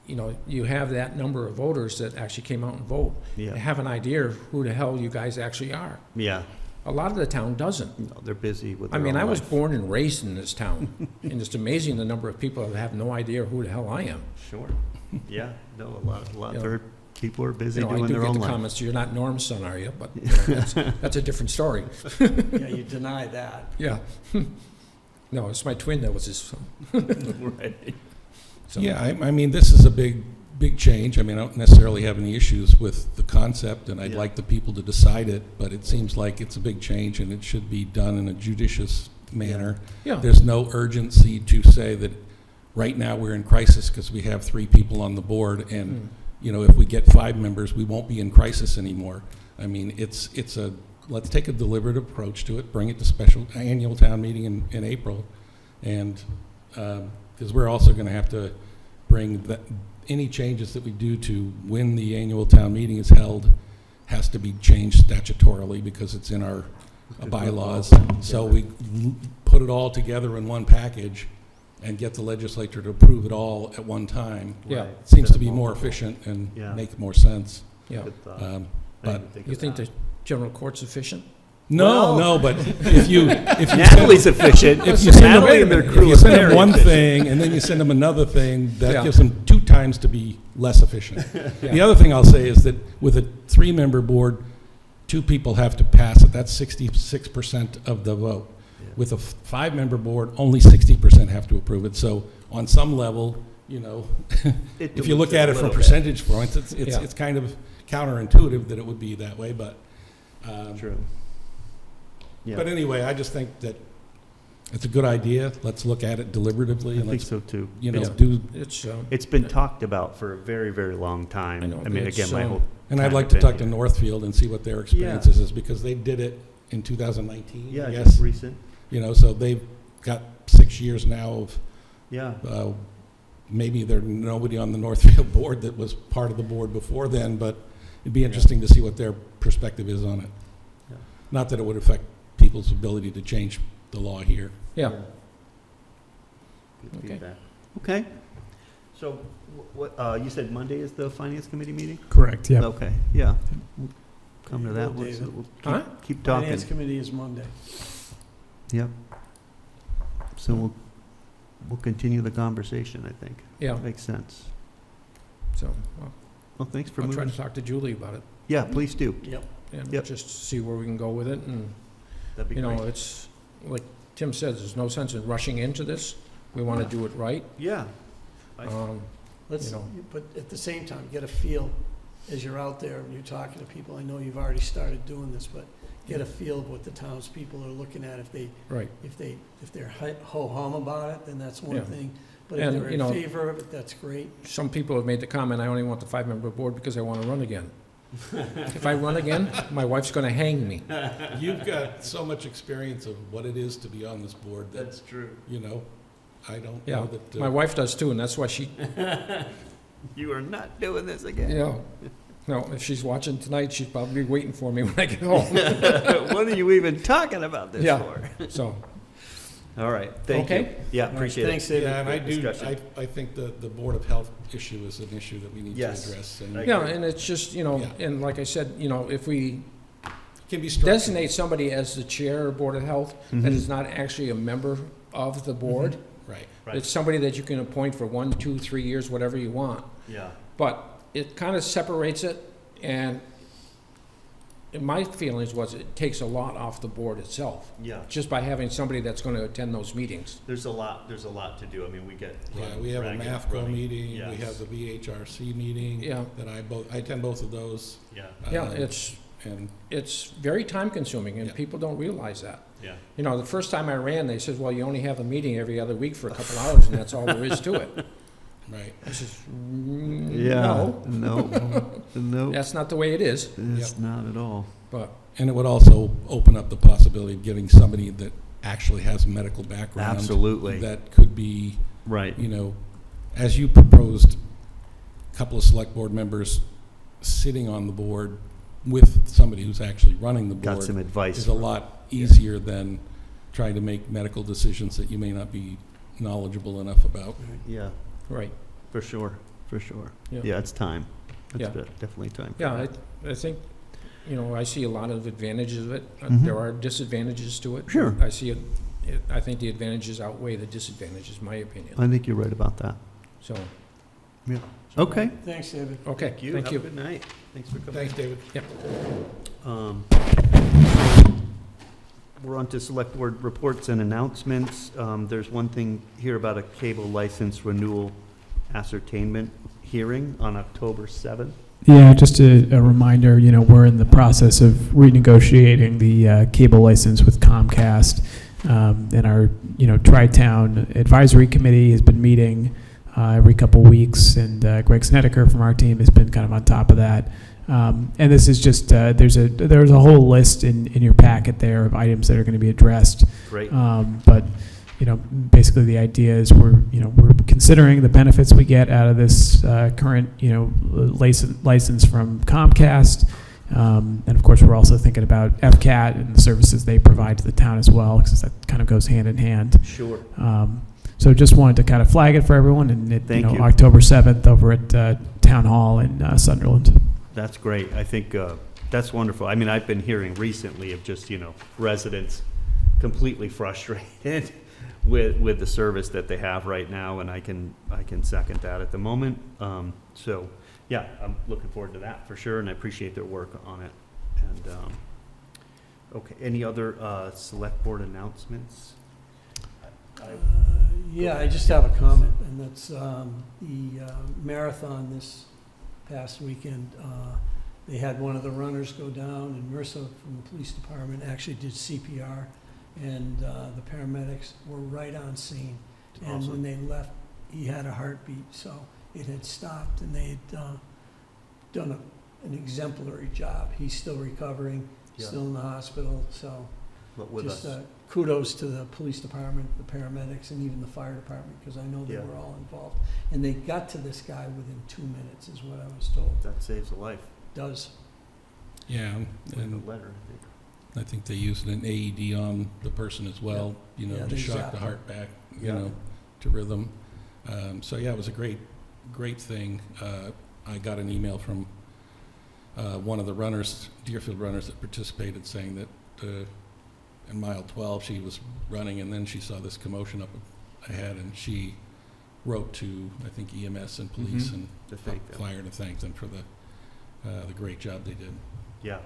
you have that number of voters that actually came out and vote. yeah, They have an idea of who the hell you guys actually are. yeah. A lot of the town doesn't. No, they're busy with I their mean, own I was life. born and raised in this town, and it's amazing the number of people that have no idea who the hell I am. Sure. Yeah, no, a lot. Yeah. There people are busy I doing do their get own the life. comments, you're not Norm's son, are you? But that's a different story. Yeah, you deny that. Yeah. No, it's my twin that was his son. Right. So- Yeah, I mean, this is a big change. I mean, I don't necessarily have any issues with the concept, and I'd Yeah. like the people to decide it, but it seems like it's a big change, and it should be done in a judicious manner. Yeah. There's no urgency to say that right now we're in crisis because we have 3 people on the board, and, if we get 5 members, we won't be in crisis anymore. I mean, let's take a deliberate approach to it, bring it to special annual town meeting in April, and, because we're also going to have to bring any changes that we do to when the annual town meeting is held has to be changed statutorily because it's in our bylaws. So we put it all together in one package and get the legislature to approve it all at one time. Yeah. Right. It seems Instead to be of more multiple. efficient and Yeah. make more sense. Yeah. Good thought. Um, I didn't but even You of think that. the general court's efficient? No, Well- no, but if you Natalie's efficient. if you send them, Natalie and their if crew you is send very them one efficient. thing and then you send them another thing, that Yeah. gives them 2 times to be less efficient. The other thing I'll say is that with a 3-member board, 2 people have to pass it. That's 66% of the vote. With a 5-member board, only 60% have to approve it. So on some level, It if you look dilutes at a it from little bit. percentage points, Yeah. it's kind of counterintuitive that it would be that way, but. True. Yeah. But anyway, I just think that it's a good idea. Let's look at it deliberatively I and think let's, so too. you know, Yeah. do. It's been talked about for a very, very long time. I know, mean, it's, again, my whole. And I'd time like I've to been talk to here. Northfield and see what their experiences is, because they did it in 2019, Yeah, I just guess. recent. So they've got 6 years now of, Yeah. maybe there's nobody on the Northfield board that was part of the board before then, but it'd be interesting to see what their perspective is on it. Yeah. Not that it would affect people's ability to change the law here. Yeah. Good Okay. feedback. Okay. So, what, you said Monday is the finance committee meeting? Correct, yeah. Okay, yeah. We'll come to You that go, one. David. We'll Huh? keep talking. Finance committee is Monday. Yep. So we'll we'll continue the conversation, I think. Yeah, Makes sense. so Well, thanks for I'll try moving. to talk to Julie about it Yeah, please do. Yep. and Yep. just see where we can go with it. And, That'd be you know, great. it's, like Tim says, there's no sense in rushing into this. We want to do it right. Yeah. Let's, You know. but at the same time, get a feel as you're out there and you're talking to people. I know you've already started doing this, but get a feel of what the townspeople are looking at. Right. If they're ho-hum about it, then that's one Yeah. thing. But if And, they're you in know- favor of it, that's great. Some people have made the comment, I only want the 5-member board because I want to run again. If I run again, my wife's going to hang me. You've got so much experience of what it is to be on this board that, That's true. you know, I don't Yeah, know that. my wife does too, and that's why she, You are not doing this again. you know, no, if she's watching tonight, she's probably waiting for me when I get home. What are you even talking about this Yeah. for? So, All right, thank you. Okay. Yeah, appreciate it. Thanks, David. Yeah, and I do, Discussion. I think the Board of Health issue is an issue that we need to Yes. address. And I it yeah, and it's just, you know, Yeah. and like I said, you know, if we can be structured. designate somebody as the chair of Board of Health that is not actually a member of the board, Right. it's somebody that you can appoint for 1, 2, 3 years, whatever you want. Yeah. But it kind of separates it, and my feelings was it takes a lot off the board itself, Yeah. just by having somebody that's going to attend those meetings. There's a lot to do. I mean, we get. Yeah, we have a ragged MAFCO running. meeting, we Yes. have the VHRC meeting. Yeah. That I attend both of those. Yeah, Yeah, Um, it's And, very time-consuming, and Yeah. people don't realize that. yeah. You know, the first time I ran, they said, well, you only have a meeting every other week for a couple hours, and that's all there is to it. right. I says, Yeah. no, No, that's not the way it is, it's not at all. but, And it would also open up the possibility of getting somebody that actually has a medical background. Absolutely. That could be, Right. you know, as you proposed, a couple of select board members sitting on the board with somebody who's actually running the Got some board advice. is a lot easier than trying to make medical decisions that you may not be knowledgeable enough about. Yeah, right. for sure, for sure. Yeah. Yeah, it's time. It's Yeah. definitely time. for Yeah, that. I think, you know, I see a lot of advantages of it. Mhm. There are disadvantages to it. Sure. I see I think the advantages outweigh the disadvantages, my opinion. I think you're right about that. So, Okay. Thanks, David. okay, Have thank a you. good night. Thanks for coming. Thanks, David. We're on to select board reports and announcements. There's one thing here about a cable license renewal ascertainment hearing on October 7th. Yeah, just a reminder, you know, we're in the process of renegotiating the cable license with Comcast. And our, you know, Tri-Town Advisory Committee has been meeting every couple weeks, and Greg Snedeker from our team has been kind of on top of that. And this is just, there's a whole list in your packet there of items that are going to be addressed. Great. But, you know, basically the idea is we're considering the benefits we get out of this current, you know, license from Comcast. And of course, we're also thinking about FCAT and the services they provide to the town as well, because that kind of goes hand in hand. Sure. So just wanted to kind of flag it for everyone, and Thank you. October 7th over at Town Hall in Sunderland. That's great. I think that's wonderful. I mean, I've been hearing recently of just, you know, residents completely frustrated with the service that they have right now, and I can second that at the moment. So, yeah, I'm looking forward to that for sure, and I appreciate their work on it. And, okay, any other select board announcements? Yeah, I just have a comment, and that's the marathon this past weekend. They had one of the runners go down, and MRSA from the police department actually did CPR, and the paramedics were right on scene. And when Awesome. they left, he had a heartbeat, so it had stopped, and they had done an exemplary job. He's still recovering, Yeah. still in the hospital, so But with just us. kudos to the police department, the paramedics, and even the fire department, because I know they Yeah. were all involved. And they got to this guy within 2 minutes, is what I was told. That saves a life. Does. Yeah, With and a letter, I think. I think they used an AED on the person as well, you know, Yeah, to they shock zapped the them. heart back, you Yeah. know, to rhythm. So yeah, it was a great thing. I got an email from one of the runners, Deerfield runners that participated, saying that in mile 12 she was running, and then she saw this commotion up ahead, and she wrote to, I think, EMS and police Mhm. and To thank them. fire to thank them for the great job they did. Yeah,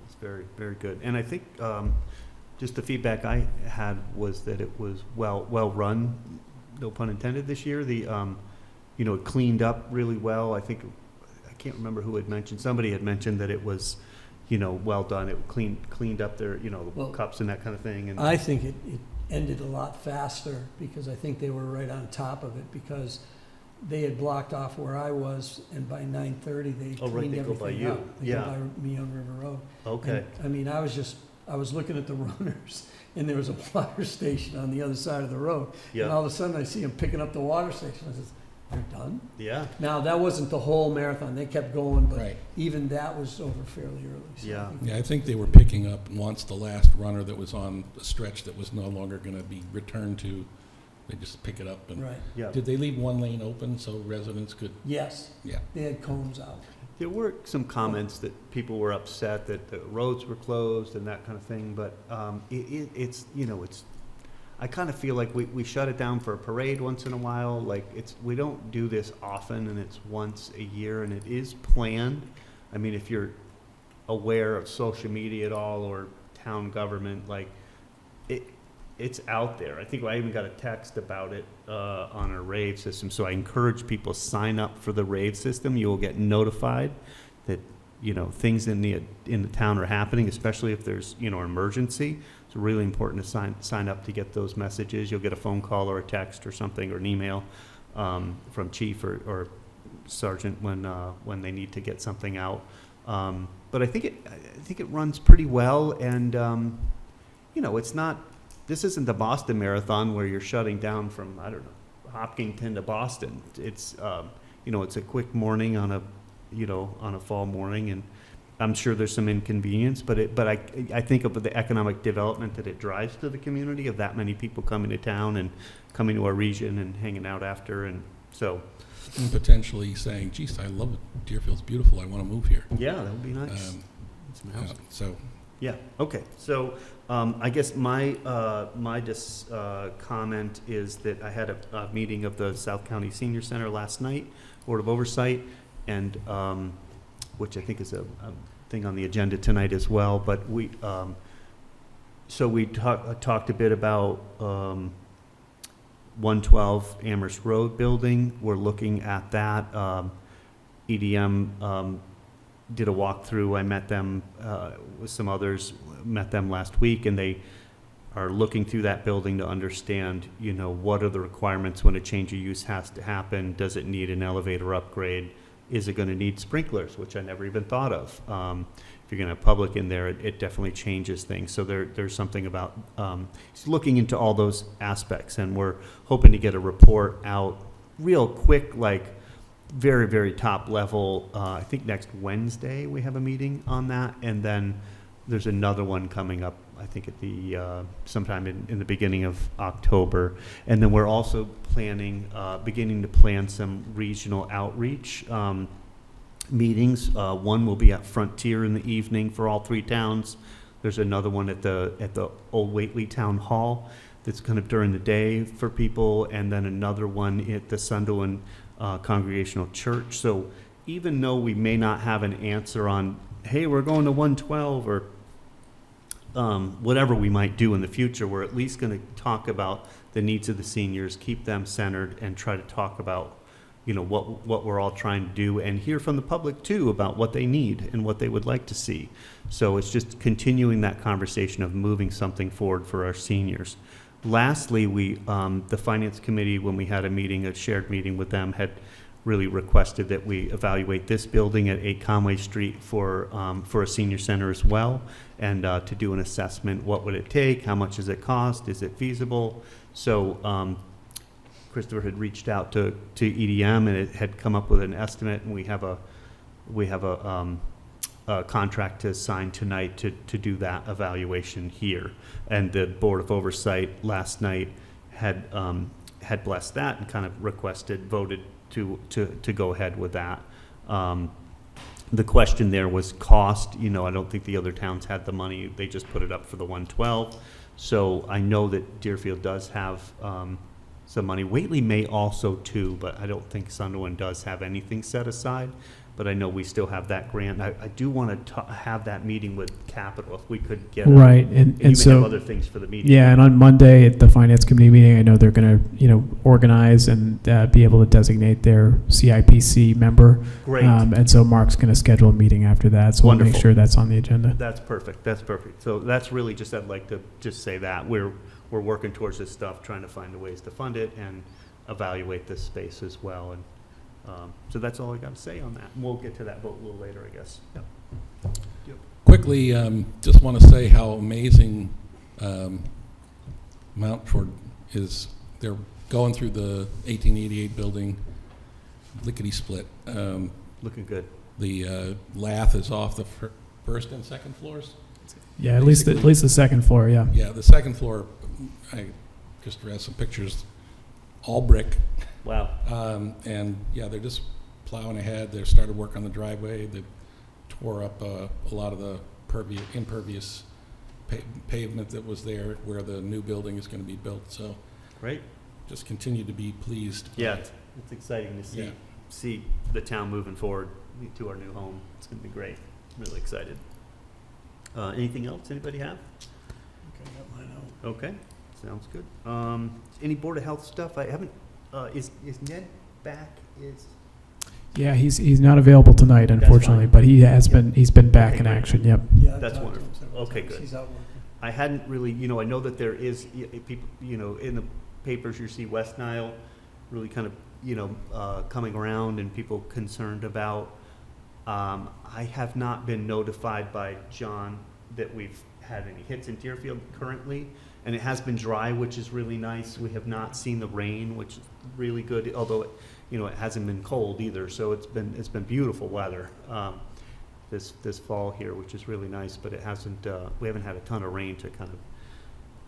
it's very, very good. And I think just the feedback I had was that it was well run, no pun intended, this year. It cleaned up really well. I think, I can't remember who had mentioned, somebody had mentioned that it was, well done. It cleaned up their, the Well, cups and that kind of thing. And I think it ended a lot faster because I think they were right on top of it because they had blocked off where I was, and by 9:30 they Oh, right, cleaned they go by everything you. up. They Yeah. go by me on River Road. Okay. And, I mean, I was looking at the runners, and there was a water station on the other side of the road. And all Yeah. of a sudden I see them picking up the water station. I says, they're done? Yeah. Now, that wasn't the whole marathon. They kept going, but Right. even that was over fairly early. So I Yeah. think Yeah, I think they were picking up once the last runner that was on a stretch that was no longer going to be returned to, they just pick it up. And Right. Yeah. did they leave one lane open so residents could, Yes, yeah. they had cones out. There were some comments that people were upset that the roads were closed and that kind of thing, but it's, I kind of feel like we shut it down for a parade once in a while. Like, we don't do this often, and it's once a year, and it is planned. I mean, if you're aware of social media at all or town government, like, it's out there. I think I even got a text about it on our rave system. So I encourage people to sign up for the rave system. You will get notified that things in the town are happening, especially if there's an emergency. It's really important to sign up to get those messages. You'll get a phone call or a text or something or an email from chief or sergeant when they need to get something out. But I think it runs pretty well, and it's not. This isn't the Boston Marathon where you're shutting down from, I don't know, Hopkinton to Boston. It's, it's a quick morning on a fall morning, and I'm sure there's some inconvenience, but I think of the economic development that it drives to the community of that many people coming to town and coming to our region and hanging out after, and so. And potentially saying, geez, I love it, Deerfield's beautiful, I want to move here. Yeah, that would be nice. Some housing. So, Yeah, okay, so, I guess my comment is that I had a meeting of the South County Senior Center last night, Board of Oversight, and, which I think is a thing on the agenda tonight as well, but we talked a bit about, 112 Amherst Road building. We're looking at that. EDM, did a walkthrough. I met them with some others, met them last week, and they are looking through that building to understand, what are the requirements when a change of use has to happen? Does it need an elevator upgrade? Is it going to need sprinklers, which I never even thought of? If you're going to have public in there, it definitely changes things. So there's something about looking into all those aspects, and we're hoping to get a report out real quick, like very, very top level. I think next Wednesday we have a meeting on that, and then there's another one coming up, I think at the sometime in the beginning of October. And then we're also planning, beginning to plan some regional outreach meetings. One will be at Frontier in the evening for all three towns. There's another one at the Old Whately Town Hall that's kind of during the day for people, and then another one at the Sunderland Congregational Church. So even though we may not have an answer on, hey, we're going to 112 or whatever we might do in the future, we're at least going to talk about the needs of the seniors, keep them centered, and try to talk about, what we're all trying to do, and hear from the public too about what they need and what they would like to see. So it's just continuing that conversation of moving something forward for our seniors. Lastly, the Finance Committee, when we had a shared meeting with them, had really requested that we evaluate this building at 8 Conway Street for a senior center as well, and to do an assessment. What would it take? How much does it cost? Is it feasible? So Christopher had reached out to EDM, and it had come up with an estimate, and we have a contract to sign tonight to do that evaluation here. And the Board of Oversight last night had blessed that and kind of voted to go ahead with that. The question there was cost. I don't think the other towns had the money. They just put it up for the 112. So I know that Deerfield does have some money. Whately may also too, but I don't think Sunderland does have anything set aside. But I know we still have that grant. I do want to have that meeting with Capital if we could get. Right, And and you may so. have other things for the meeting. Yeah, and on Monday at the Finance Committee meeting, I know they're going to, organize and be able to designate their CIPC member. Great. And so Mark's going to schedule a meeting after that, so we'll make Wonderful. sure that's on the agenda. That's perfect. That's perfect. So that's really just, I'd like to just say that we're working towards this stuff, trying to find the ways to fund it and evaluate this space as well. And so that's all I got to say on that. And we'll get to that vote a little later, I guess. Yep. Quickly, just want to say how amazing Mountford is. They're going through the 1888 building, lickety-split. Looking good. The lath is off the first and second floors. Yeah, at least the second floor, yeah. Yeah, the second floor, I just read some pictures, all brick. Wow. And yeah, they're just plowing ahead. They started work on the driveway. They tore up a lot of the impervious pavement that was there where the new building is going to be built. So Great. just continue to be pleased. Yeah, it's exciting to Yeah. see the town moving forward to our new home. It's going to be great. Really excited. Anything else anybody have? Okay, got mine out. Okay, sounds good. Any Board of Health stuff? I haven't, is Ned back? Yeah, he's not available tonight, unfortunately, fine. but he's been back Okay, in great. action, yep. Yeah, I've That's talked to him wonderful. several Okay, times. good. He's out working. I hadn't really, I know that there is, people, in the papers, you see West Nile really kind of, coming around and people concerned about. I have not been notified by John that we've had any hits in Deerfield currently, and it has been dry, which is really nice. We have not seen the rain, which is really good, although, it hasn't been cold either, so it's been beautiful weather. This fall here, which is really nice, but it hasn't, we haven't had a ton of rain to kind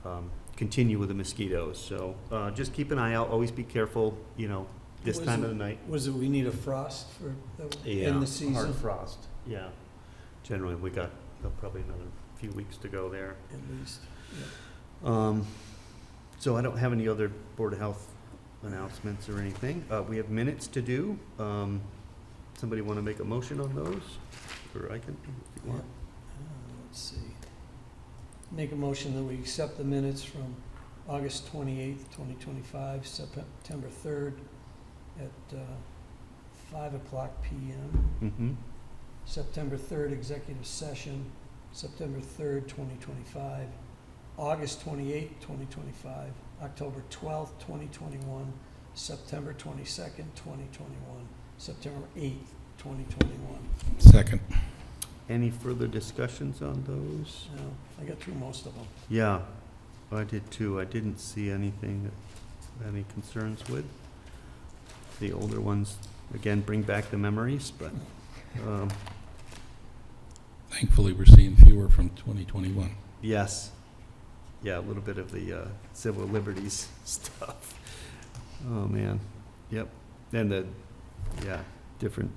of continue with the mosquitoes. So just keep an eye out, always be careful, this time of the night. Was it, we need a frost for, in the season? Hard frost, yeah. Generally, we got probably another few weeks to go there. At least, yeah. So I don't have any other Board of Health announcements or anything. We have minutes to do. Somebody want to make a motion on those? Or I can, if you want. Let's see. Make a motion that we accept the minutes from August 28th, 2025, September 3rd at 5 o'clock p.m. Mm-hmm. September 3rd, executive session, September 3rd, 2025, August 28th, 2025, October 12th, 2021, September 22nd, 2021, September 8th, 2021. Second. Any further discussions on those? No, I got through most of them. Yeah, I did too. I didn't see anything that any concerns with. The older ones, again, bring back the memories, but, Thankfully, we're seeing fewer from 2021. yes. Yeah, a little bit of the civil liberties stuff. Oh, man. Yep. And different,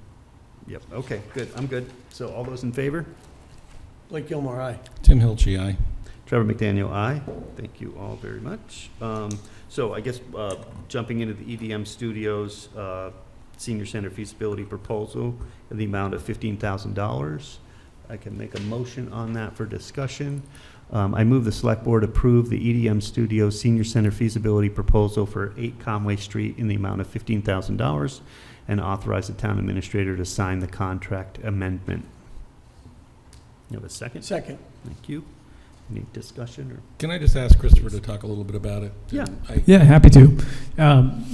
yep. Okay, good. I'm good. So all those in favor? Blake Gilmore, aye. Tim Hilchey, aye. Trevor McDaniel, aye. Thank you all very much. So I guess jumping into the EDM Studios Senior Center feasibility proposal in the amount of $15,000. I can make a motion on that for discussion. I move the Select Board approve the EDM Studios Senior Center feasibility proposal for 8 Conway Street in the amount of $15,000 and authorize the town administrator to sign the contract amendment. You have a second? Second. Thank you. Any discussion or? Can I just ask Christopher to talk a little bit about it? Yeah. Yeah, happy to.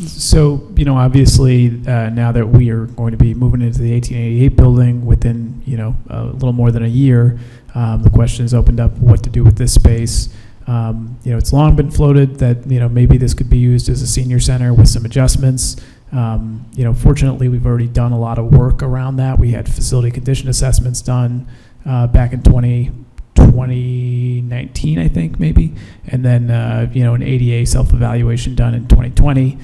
So, obviously, now that we are going to be moving into the 1888 building within, a little more than a year, the question is opened up what to do with this space. It's long been floated that, maybe this could be used as a senior center with some adjustments. Fortunately, we've already done a lot of work around that. We had facility condition assessments done back in 2019, I think, maybe. And then, an ADA self-evaluation done in 2020.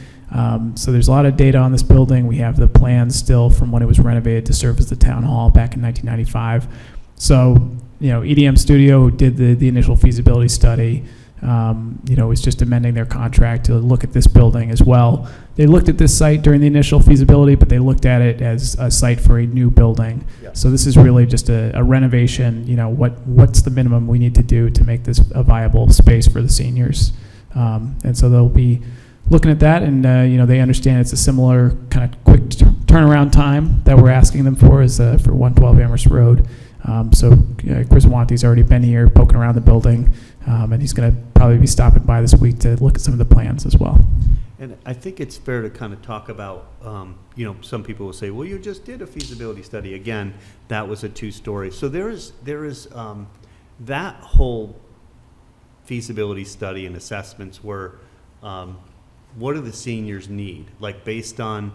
So there's a lot of data on this building. We have the plans still from when it was renovated to serve as the town hall back in 1995. So, EDM Studio, who did the initial feasibility study, is just amending their contract to look at this building as well. They looked at this site during the initial feasibility, but they looked at it as a site for a new building. Yeah. So this is really just a renovation. What's the minimum we need to do to make this a viable space for the seniors? And so they'll be looking at that, and they understand it's a similar kind of quick turnaround time that we're asking them for is for 112 Amherst Road. So Chris Wanty's already been here poking around the building, and he's going to probably be stopping by this week to look at some of the plans as well. And I think it's fair to kind of talk about, some people will say, well, you just did a feasibility study. Again, that was a 2-story. So there is that whole feasibility study and assessments were, what do the seniors need? Like based on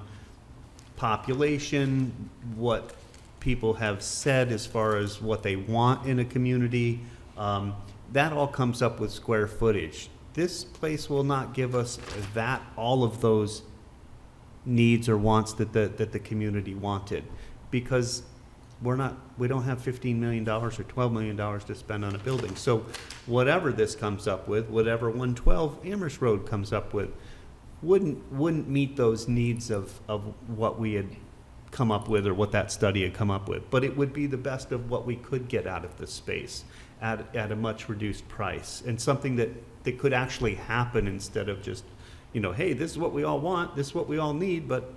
population, what people have said as far as what they want in a community, that all comes up with square footage. This place will not give us all of those needs or wants that the community wanted, because we don't have $15 million or $12 million to spend on a building. So whatever this comes up with, whatever 112 Amherst Road comes up with, wouldn't meet those needs of what we had come up with or what that study had come up with. But it would be the best of what we could get out of this space at a much reduced price, and something that could actually happen instead of just, hey, this is what we all want, this is what we all need, but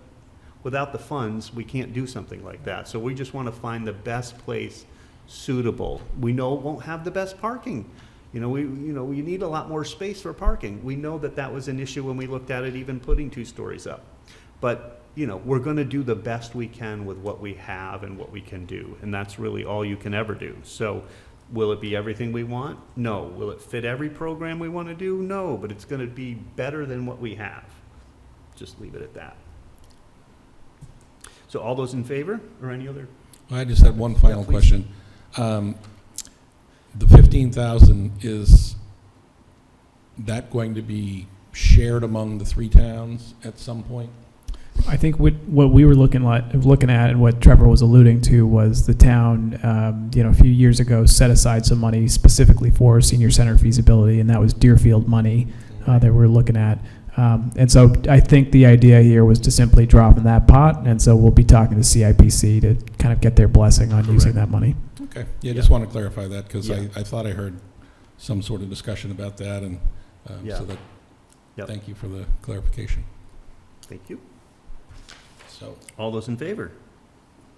without the funds, we can't do something like that. So we just want to find the best place suitable. We know it won't have the best parking. We need a lot more space for parking. We know that was an issue when we looked at it, even putting 2 stories up. But, we're going to do the best we can with what we have and what we can do. And that's really all you can ever do. So will it be everything we want? No. Will it fit every program we want to do? No. But it's going to be better than what we have. Just leave it at that. So all those in favor, or any other? I just had one final Yeah, please. question. The 15,000, is that going to be shared among the 3 towns at some point? I think what we were looking at and what Trevor was alluding to was the town, a few years ago set aside some money specifically for senior center feasibility, and that was Deerfield money that we're looking at. And so I think the idea here was to simply drop in that pot, and so we'll be talking to CIPC to kind of get their blessing on using that money. Okay. Yeah, just want to clarify that, because Yeah. I thought I heard some sort of discussion about that, and Yeah. so that, Yep. thank you for the clarification. Thank you. So, All those in favor?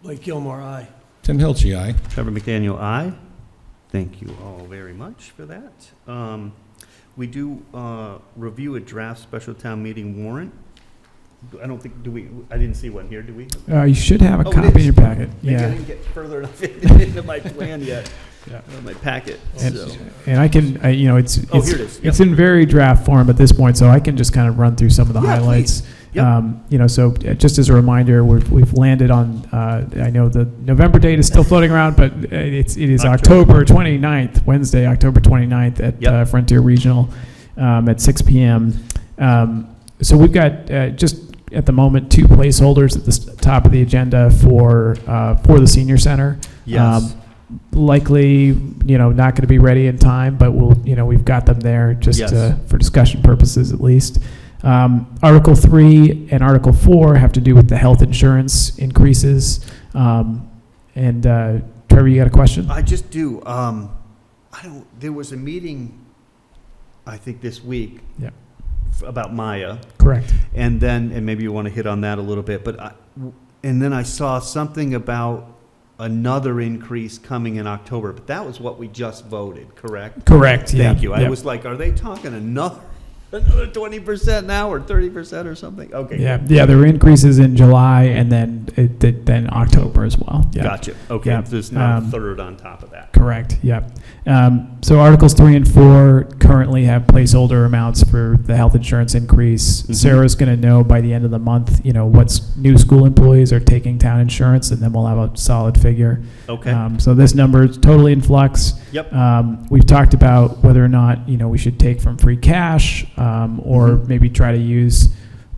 Blake Gilmore, aye. Tim Hilchey, aye. Trevor McDaniel, aye. Thank you all very much for that. We do review a draft special town meeting warrant. I don't think, I didn't see one here, do we? You should have a Oh, it copy in is. your packet. Maybe I Yeah. didn't get further enough into my plan yet, Yeah. my packet, And, so. and I can, it's Oh, here it is. it's in very draft form at this point, so I can just kind of run through some of the Yeah, highlights. please. Yep. So just as a reminder, we've landed on. I know the November date is still floating around, but it is October 29th, Wednesday, October 29th at Yep. Frontier Regional at 6 p.m. So we've got just at the moment 2 placeholders at the top of the agenda for the senior center. Yes. Likely, not going to be ready in time, but we've got them there just Yes. for discussion purposes at least. Article 3 and Article 4 have to do with the health insurance increases. Trevor, you got a question? I just do. There was a meeting, I think this week. Yeah. About Maya. Correct. And maybe you want to hit on that a little bit, and then I saw something about another increase coming in October, but that was what we just voted, correct? Correct. Thank you. I Yep. was like, are they talking another 20% now or 30% or something? Okay. Yeah. There were increases in July and then October as well. Yeah. Gotcha. Okay. Yeah. There's now a third on top of that. Correct. Yep. So Articles 3 and 4 currently have placeholder amounts for the health insurance increase. Mhm. Sarah's going to know by the end of the month, what new school employees are taking town insurance, and then we'll have a solid figure. Okay. So this number is totally in flux. Yep. We've talked about whether or not we should take from free cash, or Mhm. maybe try to use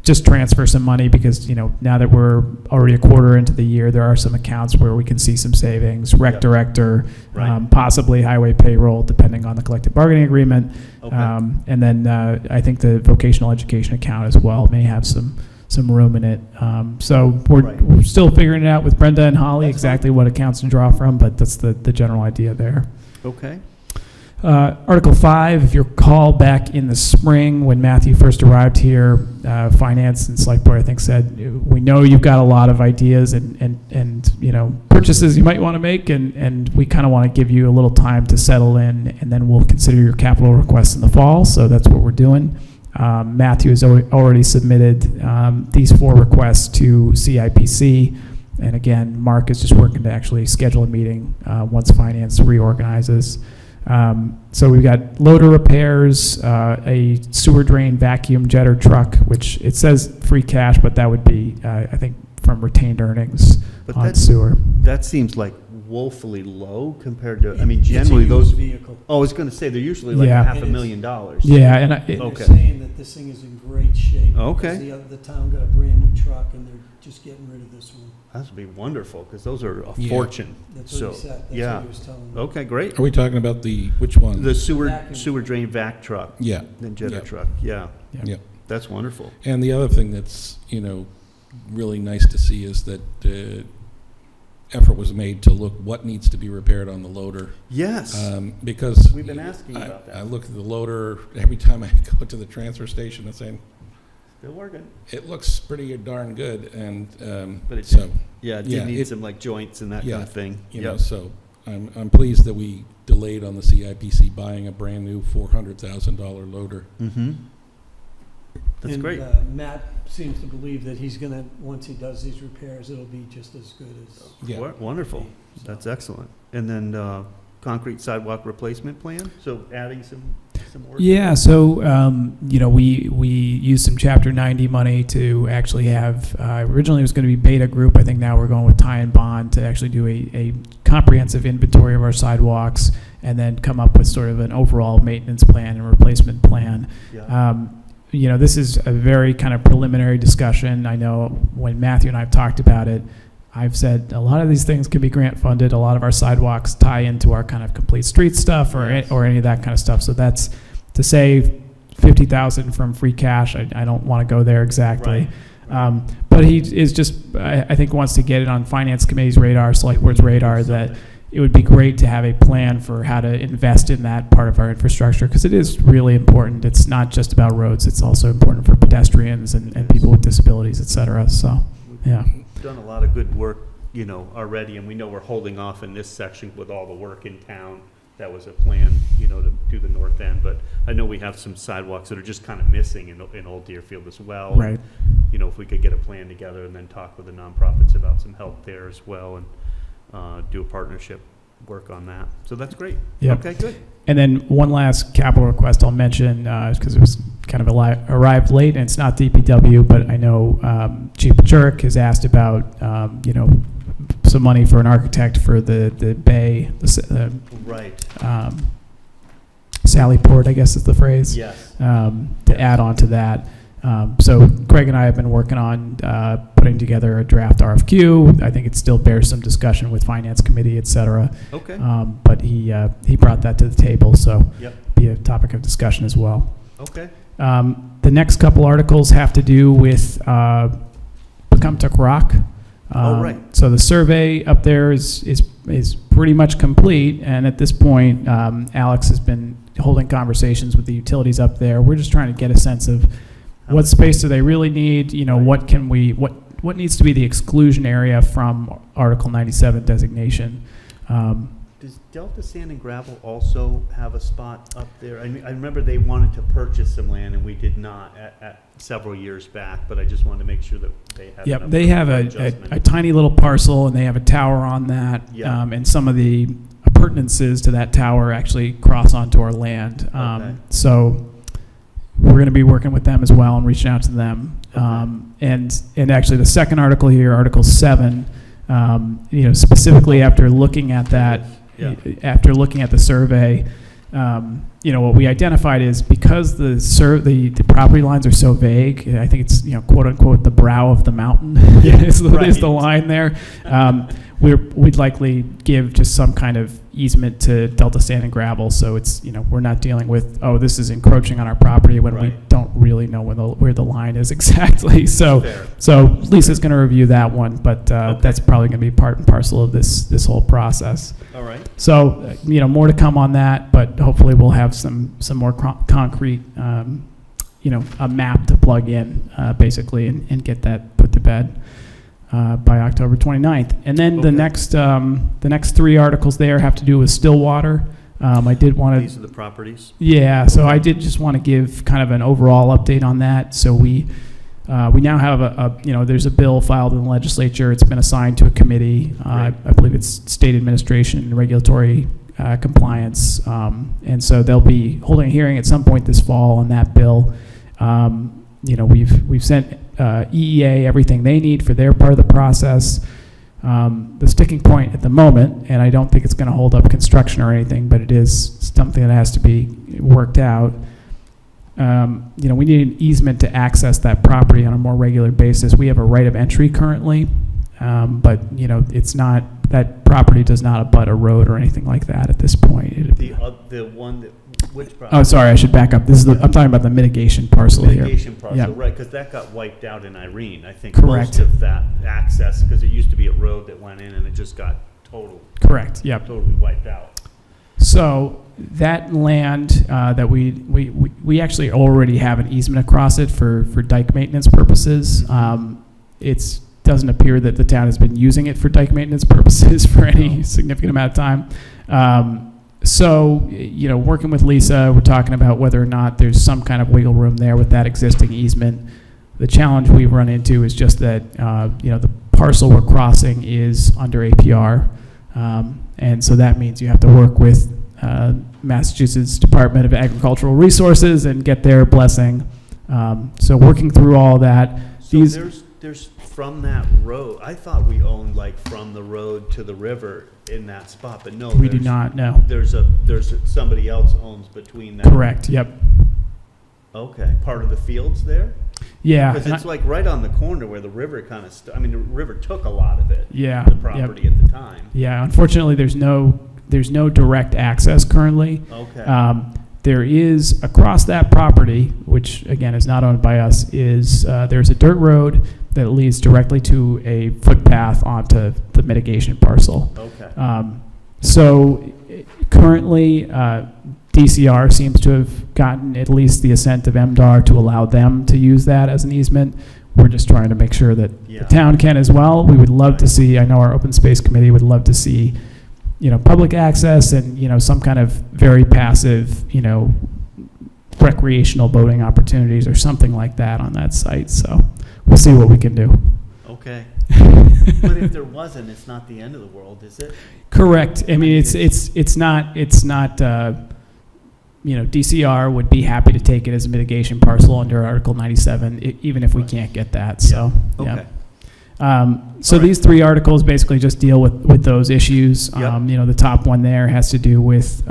just transfer some money because, now that we're already a quarter into the year, there are some accounts where we can see some savings, rec Yep. director, Right. possibly highway payroll, depending on the collective bargaining agreement. Okay. And then I think the vocational education account as well may have some room in it. So Right. we're still figuring it out with Brenda and Holly, That's exactly what accounts to draw from, but that's the general idea there. Okay. Article 5, if you recall back in the spring when Matthew first arrived here, Finance and Select Board, I think, said, we know you've got a lot of ideas and purchases you might want to make, and we kind of want to give you a little time to settle in, and then we'll consider your capital requests in the fall, so that's what we're doing. Matthew has already submitted these 4 requests to CIPC, and again, Mark is just working to actually schedule a meeting once Finance reorganizes. So we've got loader repairs, a sewer drain vacuum jetter truck, which it says free cash, but that would be, I think, from retained earnings But on that's- sewer. That seems like woefully low compared to, I mean, It's a generally used those, vehicle. I was going to say, they're usually like Yeah. $500,000. Yeah, and They're Okay. saying that this thing is in great shape. Okay. because The town got a brand-new truck, and they're just getting rid of this one. That would be wonderful, because those are a Yeah. fortune. That's what So, he said. That's yeah. what he was telling me. Okay, great. Are we talking about which one? The sewer Vacuum. drain vac truck, Yeah, the jetter Yeah. truck, yeah. yeah. That's wonderful. And the other thing that's, really nice to see is that effort was made to look what needs to be repaired on the loader. Yes, Because we've been asking about I that. look at the loader every time I go to the transfer station and saying, Still working. it looks pretty darn good, and But it so, Yeah, it Yeah, did need it- some like joints and that Yeah, kind of thing. you know, so I'm pleased that we delayed on the CIPC buying a brand-new $400,000 loader. Mm-hmm. That's And, great. Matt seems to believe that he's gonna, once he does these repairs, it'll be just as good as. Yeah. Wonderful. So- That's excellent. And then concrete sidewalk replacement plan, so adding some work. Yeah, so, we used some Chapter 90 money to actually have, originally it was going to be Beta Group. I think now we're going with Ty and Bond to actually do a comprehensive inventory of our sidewalks and then come up with sort of an overall maintenance plan and replacement plan. Yeah. This is a very kind of preliminary discussion. I know when Matthew and I have talked about it, I've said a lot of these things can be grant funded. A lot of our sidewalks tie into our kind of complete street stuff or Yes. or any of that kind of stuff. So that's to save $50,000 from free cash. I don't want to go there exactly. Right. But he is just, I think, wants to get it on Finance Committee's radar, Select Board's radar, that it would be great to have a plan for how to invest in that part of our infrastructure, because it is really important. It's not just about roads, it's also important for pedestrians and people with disabilities, et cetera. So, yeah. We've done a lot of good work, already, and we know we're holding off in this section with all the work in town. That was a plan, to do the north end, but I know we have some sidewalks that are just kind of missing in Old Deerfield as well. Right. If we could get a plan together and then talk with the nonprofits about some help there as well, and do a partnership work on that. So that's great. Yep. Okay, good. And then one last capital request I'll mention, because it was kind of arrived late, and it's not DPW, but I know Chief Pachurik has asked about, some money for an architect for the bay, Right. Sally Port, I guess is the phrase, Yes. to add on to that. So Greg and I have been working on putting together a draft RFQ. I think it still bears some discussion with Finance Committee, et cetera. Okay. But he brought that to the table, so Yep. be a topic of discussion as well. Okay. The next couple articles have to do with Pecumtuck Rock. Oh, right. So the survey up there is pretty much complete, and at this point, Alex has been holding conversations with the utilities up there. We're just trying to get a sense of what space do they really need. What needs to be the exclusion area from Article 97 designation. Does Delta Sand and Gravel also have a spot up there? I remember they wanted to purchase some land, and we did not at several years back, but I just wanted to make sure that they had. Yep, enough they have adjustment. a tiny little parcel, and they have a tower on that. Yeah. And some of the appurtenances to that tower actually cross onto our land. Okay. So we're going to be working with them as well and reaching out to them. Okay. And actually, the second article here, Article 7, specifically after looking at that, Yeah. after looking at the survey, what we identified is because the property lines are so vague, I think it's, quote unquote, the brow of the mountain is the line there. We'd likely give just some kind of easement to Delta Sand and Gravel, so it's, we're not dealing with, this is encroaching on our property when we don't really know where the line is exactly. So Lisa's going to review that one, but that's probably going to be part and parcel of this whole process. All right. So, more to come on that, but hopefully we'll have some more concrete, a map to plug in, basically, and get that put to bed by October 29th. And then the next 3 articles there have to do with Stillwater. I did want to... These are the properties? Yeah, so I did just want to give kind of an overall update on that. So we now have there's a bill filed in the legislature. It's been assigned to a committee. I believe it's State Administration and Regulatory Compliance. And so they'll be holding a hearing at some point this fall on that bill. We've sent EEA everything they need for their part of the process. The sticking point at the moment, and I don't think it's going to hold up construction or anything, but it is something that has to be worked out. We need an easement to access that property on a more regular basis. We have a right of entry currently, but it's not, that property does not abut a road or anything like that at this point. The one that, which property? Oh, sorry, I should back up. I'm talking about the mitigation parcel here. Mitigation parcel, Yeah. right, because that got wiped out in Irene. I think Correct. most of that access, because it used to be a road that went in and it just got Correct, yep. totally wiped out. So that land that we actually already have an easement across it for dike maintenance purposes. It doesn't appear that the town has been using it for dike maintenance purposes for any significant amount of time. So, working with Lisa, we're talking about whether or not there's some kind of wiggle room there with that existing easement. The challenge we've run into is just that, the parcel we're crossing is under APR. And so that means you have to work with Massachusetts Department of Agricultural Resources and get their blessing. So working through all that. So there's from that road, I thought we owned like from the road to the river in that spot, but no. We do not, no. There's somebody else owns between that. Correct, yep. Okay, part of the fields there? Yeah. Because it's like right on the corner where the river kind of, the river took a lot of it. Yeah, The property at the time. Yeah, unfortunately, there's no direct access currently. Okay. There is, across that property, which again is not owned by us, there's a dirt road that leads directly to a footpath onto the mitigation parcel. Okay. So currently, DCR seems to have gotten at least the assent of MDR to allow them to use that as an easement. We're just trying to make sure that the town can as well. We would love to see, I know our open space committee would love to see, public access and, some kind of very passive, recreational boating opportunities or something like that on that site. So we'll see what we can do. Okay. But if there wasn't, it's not the end of the world, is it? Correct. I mean, it's not. DCR would be happy to take it as a mitigation parcel under Article 97, even if we can't get that. So, Okay. So these 3 articles basically just deal with those issues. Yep. The top one there has to do with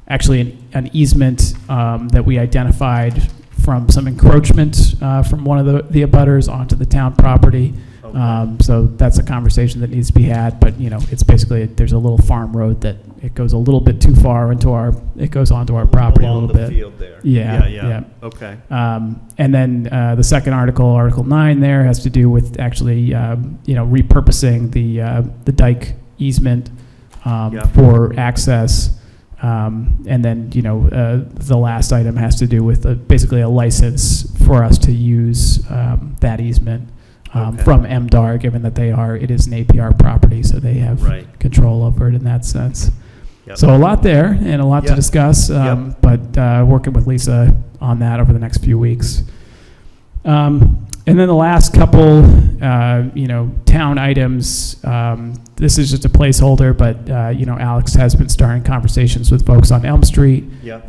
actually an easement that we identified from some encroachment from one of the abutters onto the town property. Okay. So that's a conversation that needs to be had, but it's basically, there's a little farm road that it goes a little bit too far onto our property a Along little the bit. field there. Yeah. Okay. And then the second article, Article 9 there, has to do with actually, repurposing the dike easement for access. And then, the last item has to do with basically a license for us to use that easement from MDR, given that it is an APR property, so they have control over it in that sense. Yep. So a lot there and a lot to discuss, but working with Lisa on that over the next few weeks. And then the last couple, town items, this is just a placeholder, but, Alex has been starting conversations with folks on Elm Street. Yep.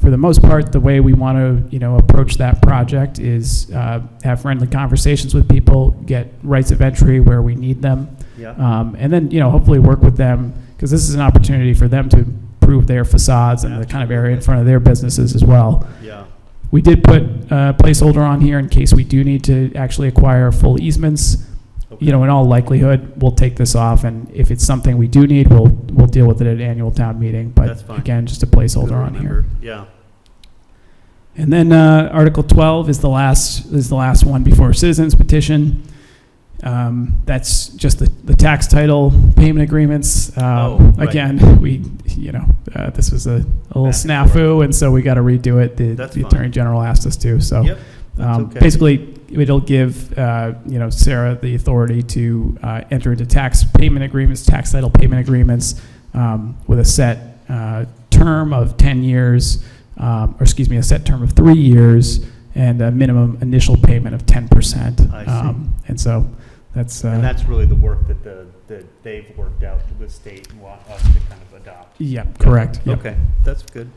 For the most part, the way we want to, approach that project is have friendly conversations with people, get rights of entry where we need them. Yep. And then, hopefully work with them, because this is an opportunity for them to improve their facades and the kind of area in front of their businesses as well. Yeah. We did put a placeholder on here in case we do need to actually acquire full easements. You know, in all likelihood, we'll take this off, and if it's something we do need, we'll deal with it at annual town meeting. That's But fine. again, just a placeholder on here. Yeah. And then Article 12 is the last one before citizens petition. That's just the tax title payment agreements. Right. Again, this was a little Back and snafu, and so we got to redo it. That's The fine. Attorney General asked us to. So Yep. That's okay. basically, it'll give Sarah the authority to enter into tax payment agreements, tax title payment agreements with a set term of 10 years. A set term of 3 years and a minimum initial payment of 10%. I see. And so that's, And that's really the work that they've worked out with state and want us to kind of adopt. correct. Yep. Okay, that's good.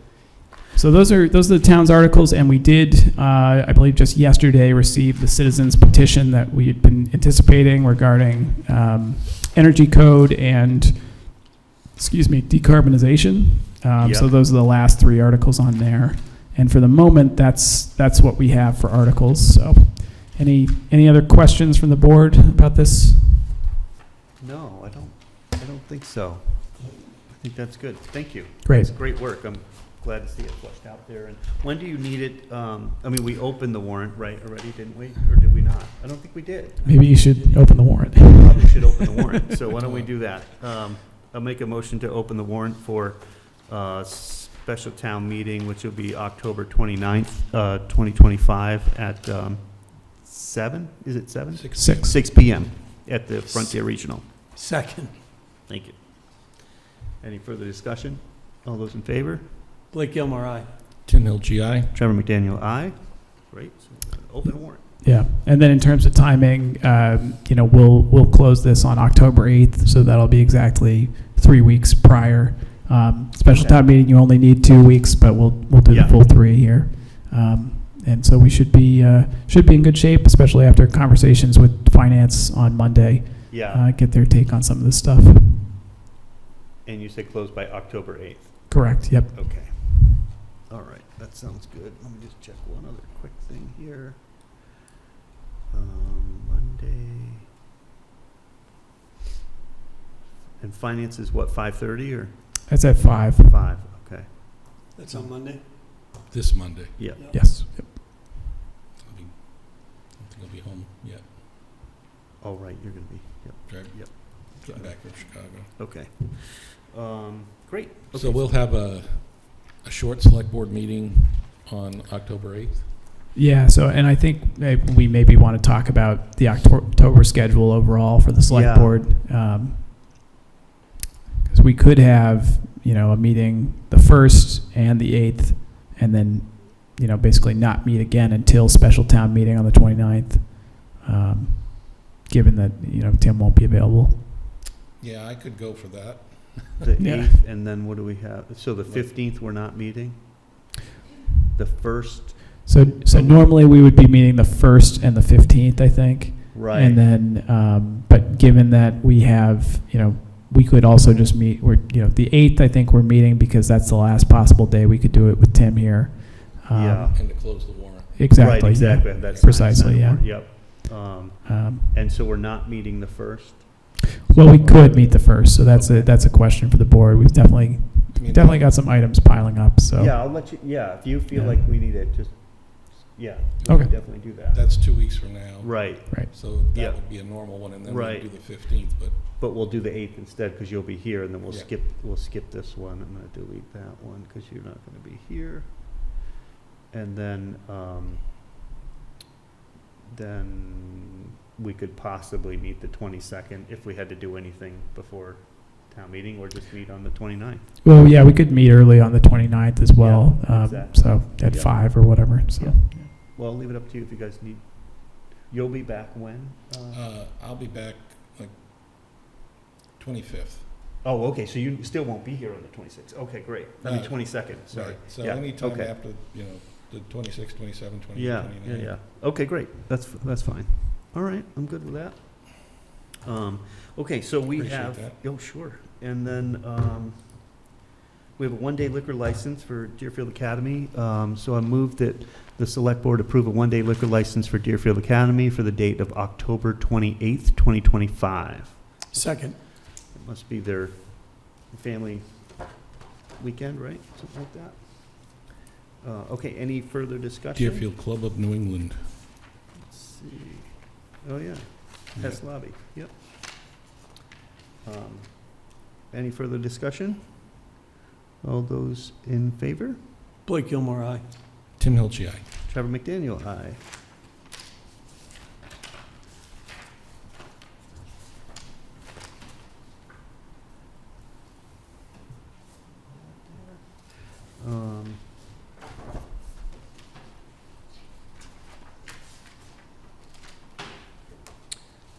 So those are the town's articles, and we did, I believe just yesterday, receive the citizens petition that we had been anticipating regarding energy code and, decarbonization. So those are the last 3 articles on there. And for the moment, that's what we have for articles. So any other questions from the board about this? No, I don't think so. I think that's good. Thank you. Great. It's great work. I'm glad to see it fleshed out there. And when do you need it? We opened the warrant, right, already, didn't we? Or did we not? I don't think we did. Maybe you should open the warrant. Probably should open the warrant. So why don't we do that? I'll make a motion to open the warrant for special town meeting, which will be October 29th, 2025 at 7? Is it 7? 6. 6 p.m. at the Frontier Regional. Second. Thank you. Any further discussion? All those in favor? Blake Gilmore, aye. Tim Hill, GI. Trevor McDaniel, aye. Great. So we're gonna open warrant. Yeah, and then in terms of timing, we'll close this on October 8th, so that'll be exactly 3 weeks prior. Special Okay. town meeting, you only need 2 weeks, but we'll do Yeah. the full 3 here. And so we should be in good shape, especially after conversations with finance on Monday. Yeah. Get their take on some of this stuff. And you said close by October 8th. Correct. Yep. Okay. All right. That sounds good. Let me just check one other quick thing here. Monday. And finance is what, 5:30 or That's at 5. 5? Okay. That's on Monday? This Monday. Yeah. Yes. Yep. I don't think I'll be home yet. Oh, right. You're going to be. Yep. Drive- Yep. Getting back from Chicago. Okay. Great. So Okay. we'll have a short select board meeting on October 8th. Yeah, so, and I think we maybe want to talk about the October schedule overall for the select Yeah. board. Because we could have, a meeting the 1st and the 8th, and then, basically not meet again until special town meeting on the 29th, given that, Tim won't be available. Yeah, I could go for that. The Yeah. 8th, and then what do we have? So the 15th, we're not meeting? The 1st? So normally we would be meeting the 1st and the 15th, I think. Right. And then, but given that we have, we could also just meet, the 8th, I think we're meeting because that's the last possible day we could do it with Tim here. Yeah. And to close the warrant. Exactly. Right, exactly. Yeah. That's Precisely, yeah. Yep. And so we're not meeting the 1st? Well, we could meet the 1st, so that's a question for the board. We've definitely got some items piling up, so. Yeah, I'll let you, if you feel Yeah. like we need it, just, we Okay. can definitely do that. That's 2 weeks from now. Right, So Yeah. that would be a normal one, and then we'll Right. do the 15th, but but we'll do the 8th instead, because you'll be here, and then we'll Yeah. skip this one. I'm gonna delete that one, because you're not gonna be here. And then we could possibly meet the 22nd if we had to do anything before town meeting, or just meet on the 29th. Well, yeah, we could meet early on the 29th as well, Yeah, exactly. so at Yeah. 5 or whatever, so. Yeah. Well, I'll leave it up to you if you guys need. You'll be back when? I'll be back like 25th. Oh, okay, so you still won't be here on the 26th. Okay, great. I mean, Uh, 22nd, sorry. Right. So Yeah, anytime okay. after, the 26th, 27th, 28th, Yeah, 29th. yeah. Okay, great. That's fine. All right, I'm good with that. Okay, so we Appreciate have. that. Oh, sure. And then We have a one-day liquor license for Deerfield Academy. So I move that the Select Board approve a one-day liquor license for Deerfield Academy for the date of October 28th, 2025. Second. It must be their family weekend, right? Something like that. Okay, any further discussion? Deerfield Club of New England. Let's see. Oh, yeah. Hess Lobby, yep. Any further discussion? All those in favor? Blake Gilmore, aye. Tim Hilchey, aye. Trevor McDaniel, aye.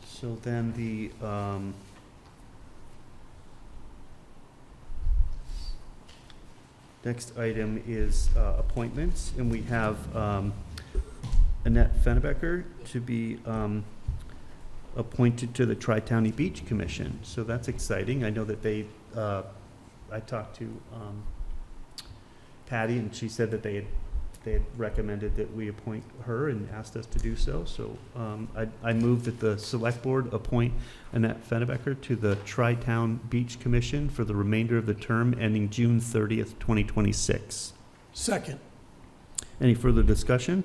So then the, next item is appointments, and we have Annette Fennebecker to be appointed to the Tri-County Beach Commission. So that's exciting. I know that they, I talked to Patty, and she said that they had recommended that we appoint her and asked us to do so. So I move that the Select Board appoint Annette Fennebecker to the Tri-Town Beach Commission for the remainder of the term ending June 30th, 2026. Second. Any further discussion?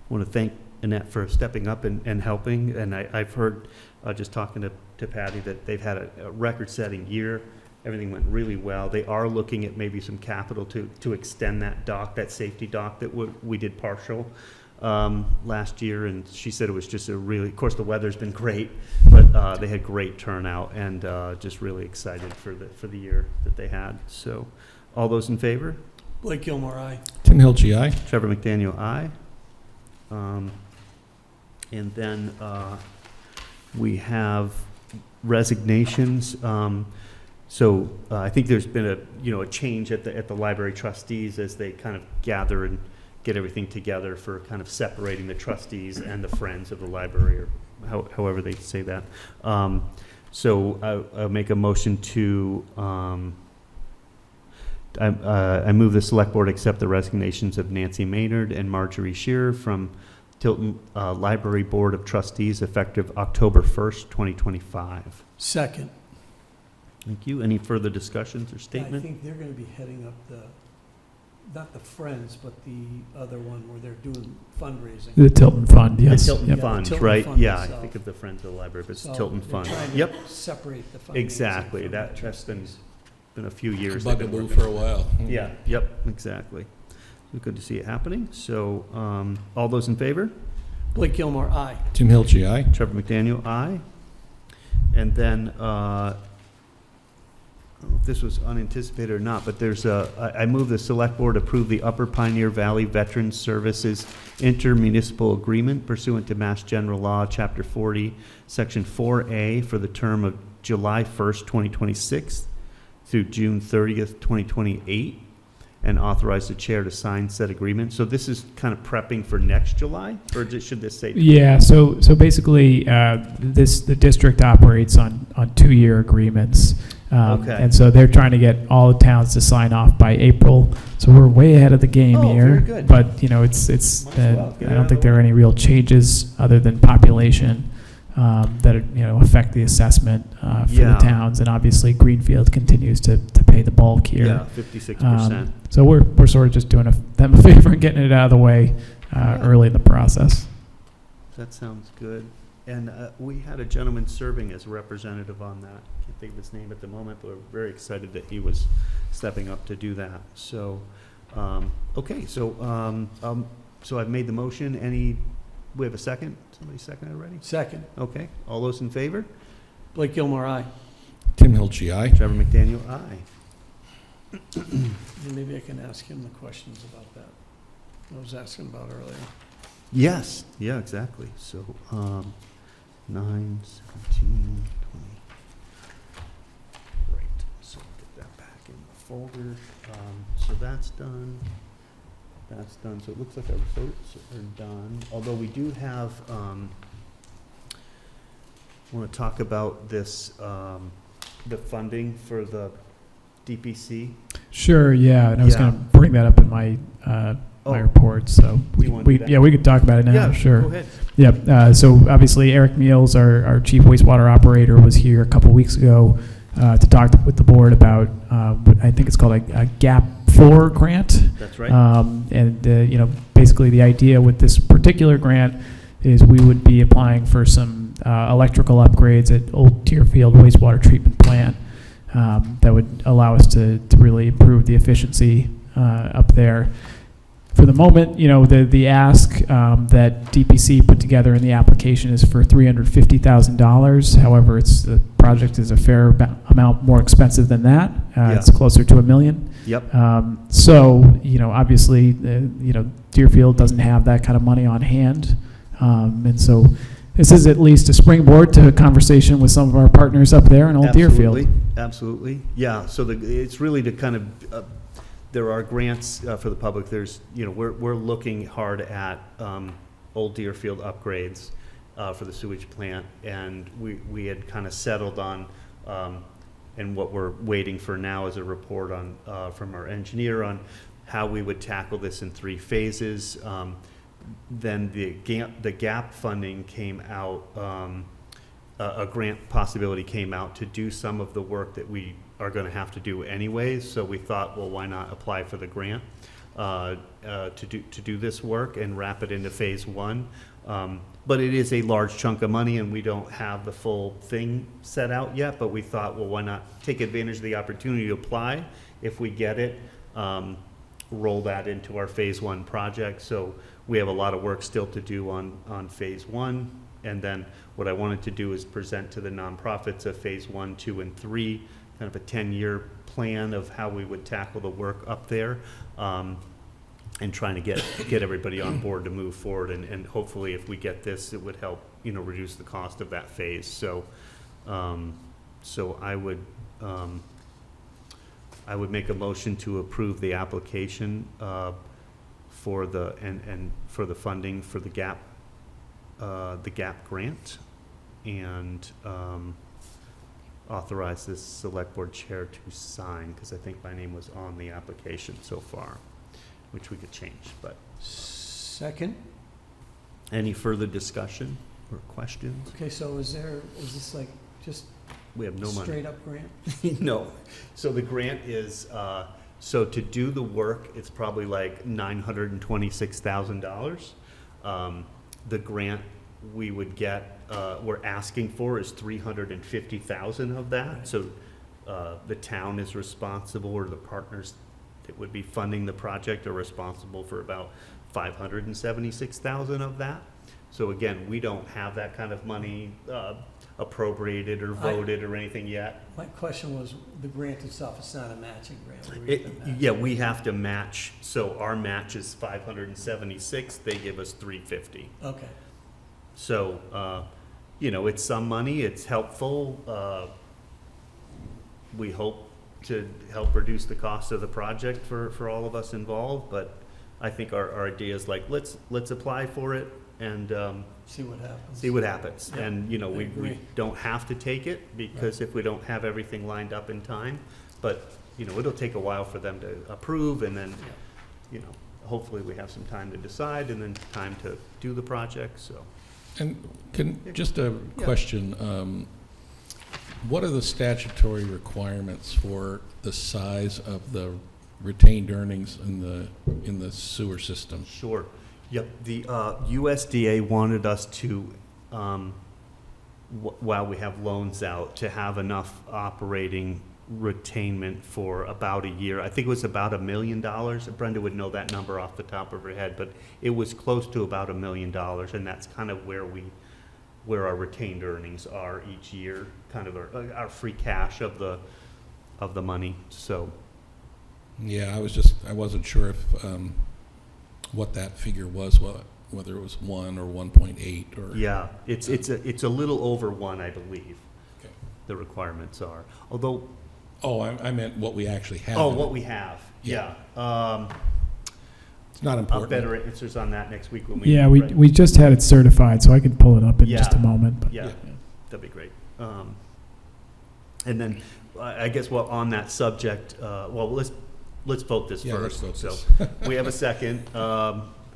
I want to thank Annette for stepping up and helping. And I've heard, just talking to Patty, that they've had a record-setting year. Everything went really well. They are looking at maybe some capital to extend that dock, that safety dock that we did partial last year. And she said it was just a really, of course, the weather's been great, but they had great turnout, and just really excited for the year that they had. So all those in favor? Blake Gilmore, aye. Tim Hilchey, aye. Trevor McDaniel, aye. And then we have resignations. So I think there's been a change at the library trustees as they kind of gather and get everything together for kind of separating the trustees and the friends of the library, or however they say that. So I'll make a motion to, I move the Select Board accept the resignations of Nancy Maynard and Marjorie Shearer from Tilton Library Board of Trustees effective October 1st, 2025. Second. Thank you. Any further discussions or I statement? think they're gonna be heading up not the Friends, but the other one where they're doing fundraising. The Tilton Fund, yes. The Tilton Yep. Fund, Tilton right? Fund Yeah, I itself. think of the Friends of the Library, but it's So Tilton they're Fund. trying to Yep, Separate the fundraising. exactly. from the That's been trustees. a few years. It's a they've been bugaboo working. for a while. Yeah, yep, exactly. So good to see it happening. So all those in favor? Blake Gilmore, aye. Tim Hilchey, aye. Trevor McDaniel, aye. And then, I don't know if this was unanticipated or not, but there's I move the Select Board approve the Upper Pioneer Valley Veterans Services intermunicipal agreement pursuant to Mass General Law, Chapter 40, Section 4A, for the term of July 1st, 2026 through June 30th, 2028, and authorize the chair to sign said agreement. So this is kind of prepping for next July, or should this say? Yeah, so basically, the district operates on 2-year agreements. Okay. And so they're trying to get all the towns to sign off by April. So we're way ahead of the game Oh, here. very good. But, it's, Might as well get I it out don't of think the there are any real changes other than population that, affect the assessment for Yeah. the towns. And obviously Greenfield continues to pay the bulk here. Yeah, 56%. So we're sort of just doing them a favor and getting it out of the way early in the process. That sounds good. And we had a gentleman serving as a representative on that. Can't think of his name at the moment, but we're very excited that he was stepping up to do that. So, okay, so so I've made the motion. We have a second? Somebody seconded already? Second. Okay, all those in favor? Blake Gilmore, aye. Tim Hilchey, aye. Trevor McDaniel, aye. And maybe I can ask him the questions about that I was asking about earlier. Yes, yeah, exactly. So, 9, 17, 20. Right, so get that back in the folder. So that's done. That's done. So it looks like our votes are done. Although we do have, want to talk about this, the funding for the DPC. Sure, yeah, and I was Yeah. going to bring that up in my my Oh. report, so You wanna do that? we could talk about it now, Yeah, sure. go ahead. Yeah, so obviously Eric Meals, our chief wastewater operator, was here a couple weeks ago to talk with the board about, I think it's called a GAP 4 grant. That's right. Basically the idea with this particular grant is we would be applying for some electrical upgrades at Old Deerfield wastewater treatment plant that would allow us to really improve the efficiency up there. For the moment, the ask that DPC put together in the application is for $350,000. However, the project is a fair amount more expensive than that. It's closer to $1 million. Yep. Obviously, Deerfield doesn't have that kind of money on hand. And so this is at least a springboard to a conversation with some of our partners up there in Old Deerfield. Absolutely. Yeah, so it's really to kind of, there are grants for the public. There's, we're looking hard at Old Deerfield upgrades for the sewage plant, and we had kind of settled on, and what we're waiting for now is a report on from our engineer on how we would tackle this in 3 phases. Then the GAP funding came out, a grant possibility came out to do some of the work that we are going to have to do anyways. So we thought, well, why not apply for the grant to do this work and wrap it into phase 1. But it is a large chunk of money, and we don't have the full thing set out yet. But we thought, well, why not take advantage of the opportunity to apply if we get it, roll that into our phase 1 project. So we have a lot of work still to do on phase 1. And then what I wanted to do is present to the nonprofits of phase 1, 2, and 3, kind of a 10-year plan of how we would tackle the work up there, and trying to get everybody on board to move forward. And hopefully if we get this, it would help, reduce the cost of that phase. So, I would make a motion to approve the application for the funding for the GAP grant, and authorize this select board chair to sign, because I think my name was on the application so far, which we could change. But Second. any further discussion or questions? Okay, so is this like just We have no money. straight up grant? No. So the grant is, so to do the work, it's probably like $926,000. The grant we would get, we're asking for is $350,000 of that. So the town is responsible, or the partners that would be funding the project are responsible for about $576,000 of that. So again, we don't have that kind of money appropriated or voted or anything yet. My question was, the grant itself, it's not a matching grant. We're gonna match. Yeah, we have to match, so our match is 576, they give us 350. Okay. So, it's some money, it's helpful. We hope to help reduce the cost of the project for all of us involved, but I think our idea is like, let's apply for it and See what happens. see what happens. Yeah, And, I we agree. don't have to take it, because if we don't have everything lined up in time, but, it'll take a while for them to approve, and then, hopefully we have some time to decide, and then time to do the project, so. And just a question, what are the statutory requirements for the size of the retained earnings in the sewer system? Sure. Yep, the USDA wanted us to, while we have loans out, to have enough operating retainment for about a year. I think it was about $1 million. Brenda would know that number off the top of her head, but it was close to about $1 million, and that's kind of where our retained earnings are each year, kind of our free cash of the money. So, Yeah, I wasn't sure if, what that figure was, whether it was 1 or 1.8 or. yeah, it's a little over 1, I believe. Okay. The requirements are, although. Oh, I meant what we actually have. Oh, what we have, yeah. It's not I'll important. better answers on that next week when we. Yeah, right. we just had it certified, so I can pull it up in just a Yeah. moment. But Yeah, that'd be great. And then, I guess, on that subject, let's vote this Yeah, let's first. vote So this. we have a second.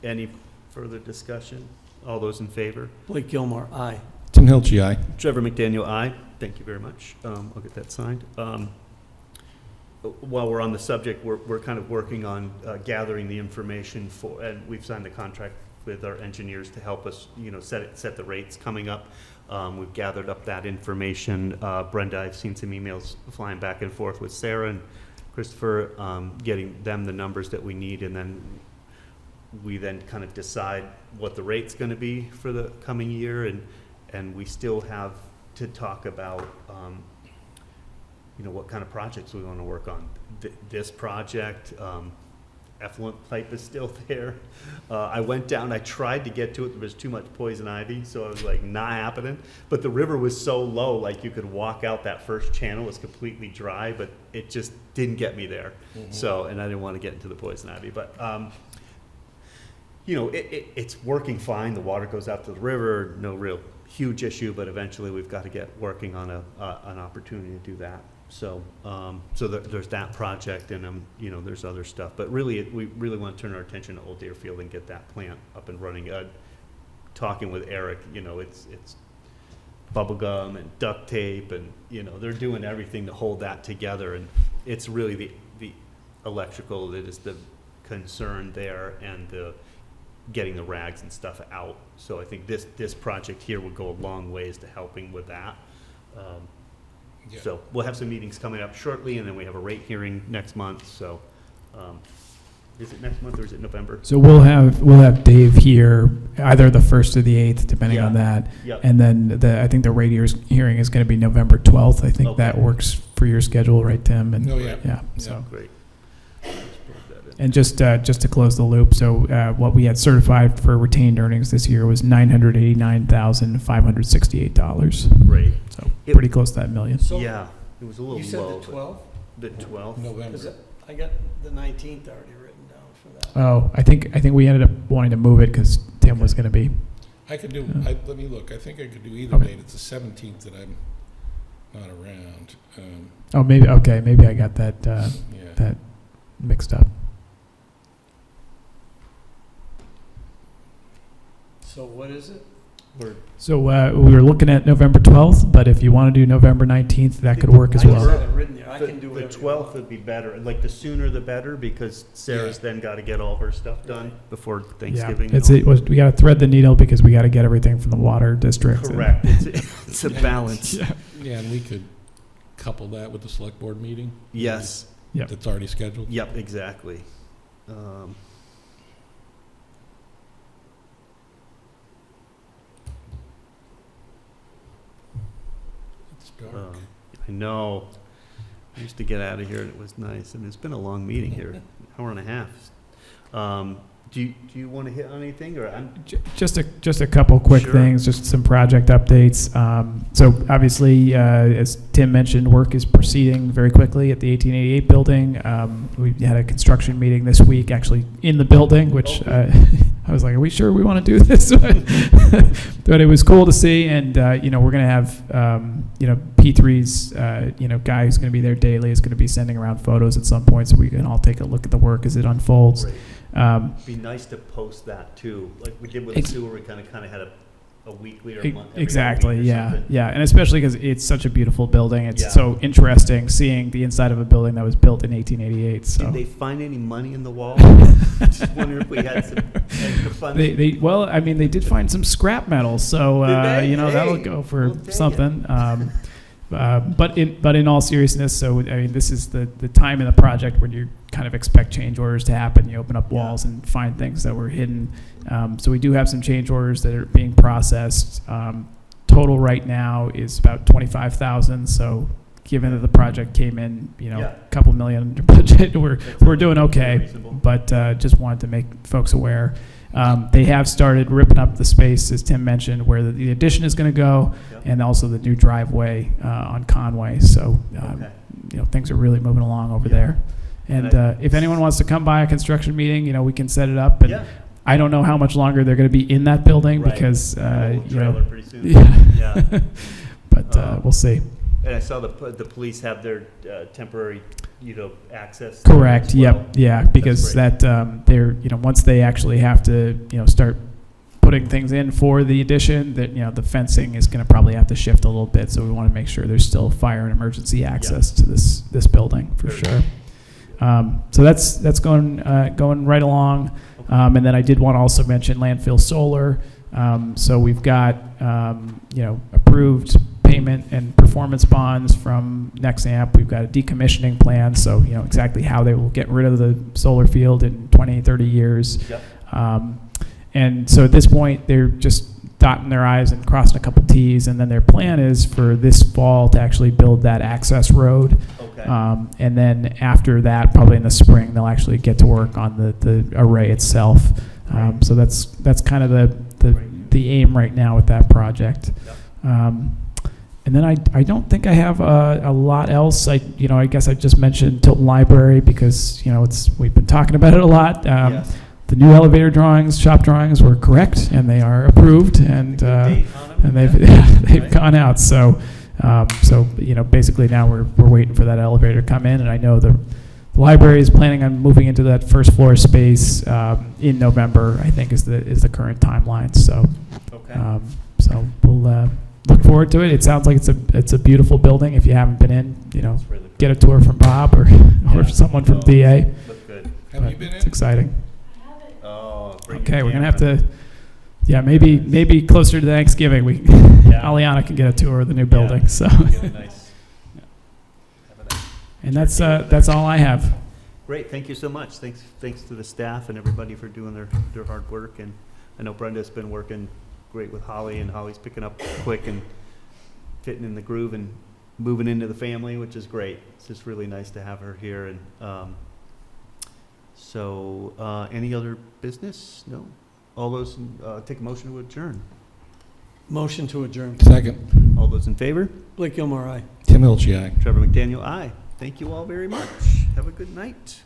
Any further discussion? All those in favor? Blake Gilmore, aye. Tim Hilchi, aye. Trevor McDaniel, aye. Thank you very much. I'll get that signed. While we're on the subject, we're kind of working on gathering the information for, and we've signed a contract with our engineers to help us, set the rates coming up. We've gathered up that information. Brenda, I've seen some emails flying back and forth with Sarah and Christopher, getting them the numbers that we need, and then we then kind of decide what the rate's gonna be for the coming year, and we still have to talk about, what kind of projects we wanna work on. This project, effluent pipe is still there. I went down, I tried to get to it, there was too much poison ivy, so I was like, not happening. But the river was so low, like you could walk out that first channel, it was completely dry, but it just didn't get me there. So, and I didn't want to get into the poison ivy, but, it's working fine. The water goes out to the river, no real huge issue, but eventually we've got to get working on an opportunity to do that. So, there's that project, and there's other stuff. But really, we really want to turn our attention to Old Deerfield and get that plant up and running. Talking with Eric, it's bubble gum and duct tape, and they're doing everything to hold that together. And it's really the electrical that is the concern there, and the getting the rags and stuff out. So I think this project here would go a long ways to helping with that. Yeah. So we'll have some meetings coming up shortly, and then we have a rate hearing next month. So is it next month or is it November? So we'll have Dave here either the 1st or the 8th, depending on that. Yep. And then I think the rate hearing is going to be November 12th. I think that Okay. works for your schedule, right, Tim? And Oh, yeah. yeah. So. Great. Let's put that in. And just to close the loop, so what we had certified for retained earnings this year was $989,568. Great. So pretty close to that million. So Yeah, it was a little you said low. the 12th? The 12th? November. Because I got the 19th already written down for that. Oh, I think we ended up wanting to move it because Tim was going to be. I could do, let me look, I think I could do either Okay. date. It's the 17th that I'm not around. Oh, maybe I got that Yeah. that mixed up. So what is it? So we were looking at November 12th, but if you want to do November 19th, that could work as I just well. had it written there. I can do The whatever you 12th want. would be better, like the sooner the better, because Sarah's then got to get all her stuff done before Yeah, Thanksgiving. we got to thread the needle because we got to get everything from the water district. Correct, it's a balance. Yeah. Yeah, and we could couple that with the select board meeting. Yes, Yep. That's already scheduled. yep, exactly. It's dark. I know. I used to get out of here and it was nice, and it's been a long meeting here, hour and a half. Do you want to hit on anything, or I'm? Just a couple quick Sure. things, just some project updates. So obviously, as Tim mentioned, work is proceeding very quickly at the 1888 building. We had a construction meeting this week, actually in the building, which I was like, "Are we sure we want to do this?" But it was cool to see, and we're going to have P3's guy who's going to be there daily is going to be sending around photos at some point, so we can all take a look at the work as it unfolds. Great. Be nice to post that too, like we did with the sewer. We kind of had a weekly or month. every Exactly, week or yeah, something. yeah, and especially because it's such a beautiful building. It's Yeah. so interesting seeing the inside of a building that was built in 1888. So Did they find any money in the wall? Just wondering if we had some extra funding. they did find some scrap metal, so Did they? that'll Hey, go for well, dang it. something. But in all seriousness, so this is the time in the project when you kind of expect change orders to happen. You open up walls and find things that were hidden. So we do have some change orders that are being processed. Total right now is about 25,000. So given that the project came in, a couple million under budget, we're doing okay. reasonable. But just wanted to make folks aware. They have started ripping up the space, as Tim mentioned, where the addition is going to go, Yep. and also the new driveway on Conway. So, Okay. things are really moving along over Yeah. there. And if anyone wants to come by a construction meeting, we can set it up. And Yeah. I don't know how much longer they're going to be in that building Right. because, We'll trailer pretty soon. yeah. Yeah. But we'll see. And I saw the police have their temporary access? Correct, as well? yep, yeah, because great. that, they're, once they actually have to, start putting things in for the addition, that, the fencing is gonna probably have to shift a little bit, so we wanna make sure there's still fire and emergency access to this building, for Very sure. So that's going right along. And then I did want to also mention landfill solar. So we've got, approved payment and performance bonds from Nexamp. We've got a decommissioning plan, so, exactly how they will get rid of the solar field in 20, 30 years. Yep. And so at this point, they're just dotting their I's and crossing a couple T's, and then their plan is for this fall to actually build that access road. Okay. And then after that, probably in the spring, they'll actually get to work on the array itself. So that's kind of the aim right now with that project. Yep. And then I don't think I have a lot else. I guess I just mentioned Tilton Library because we've been talking about it a lot. Yes. The new elevator drawings, shop drawings were correct, and they are approved, and Date on 'em? they've Right. gone out. So basically now we're waiting for that elevator to come in, and I know the library is planning on moving into that first floor space in November. I think is the current timeline. So Okay. so we'll look forward to it. It sounds like it's a beautiful building. If you haven't been in, It's really get a tour from Bob or someone from DA. Look good. Have you been It's in? exciting. Oh, bring Okay, your we're gonna have camera. to, maybe closer to Thanksgiving, Yeah. Aliana can get a tour of the new building. So, Really nice. Have a nice- and that's all I have. Great, thank you so much. Thanks to the staff and everybody for doing their hard work. And I know Brenda's been working great with Holly, and Holly's picking up quick and fitting in the groove and moving into the family, which is great. It's just really nice to have her here. And any other business? No? All those, take a motion to adjourn. Motion to adjourn. Second. All those in favor? Blake Gilmore, aye. Tim Ilchi, aye. Trevor McDaniel, aye. Thank you all very much. Have a good night.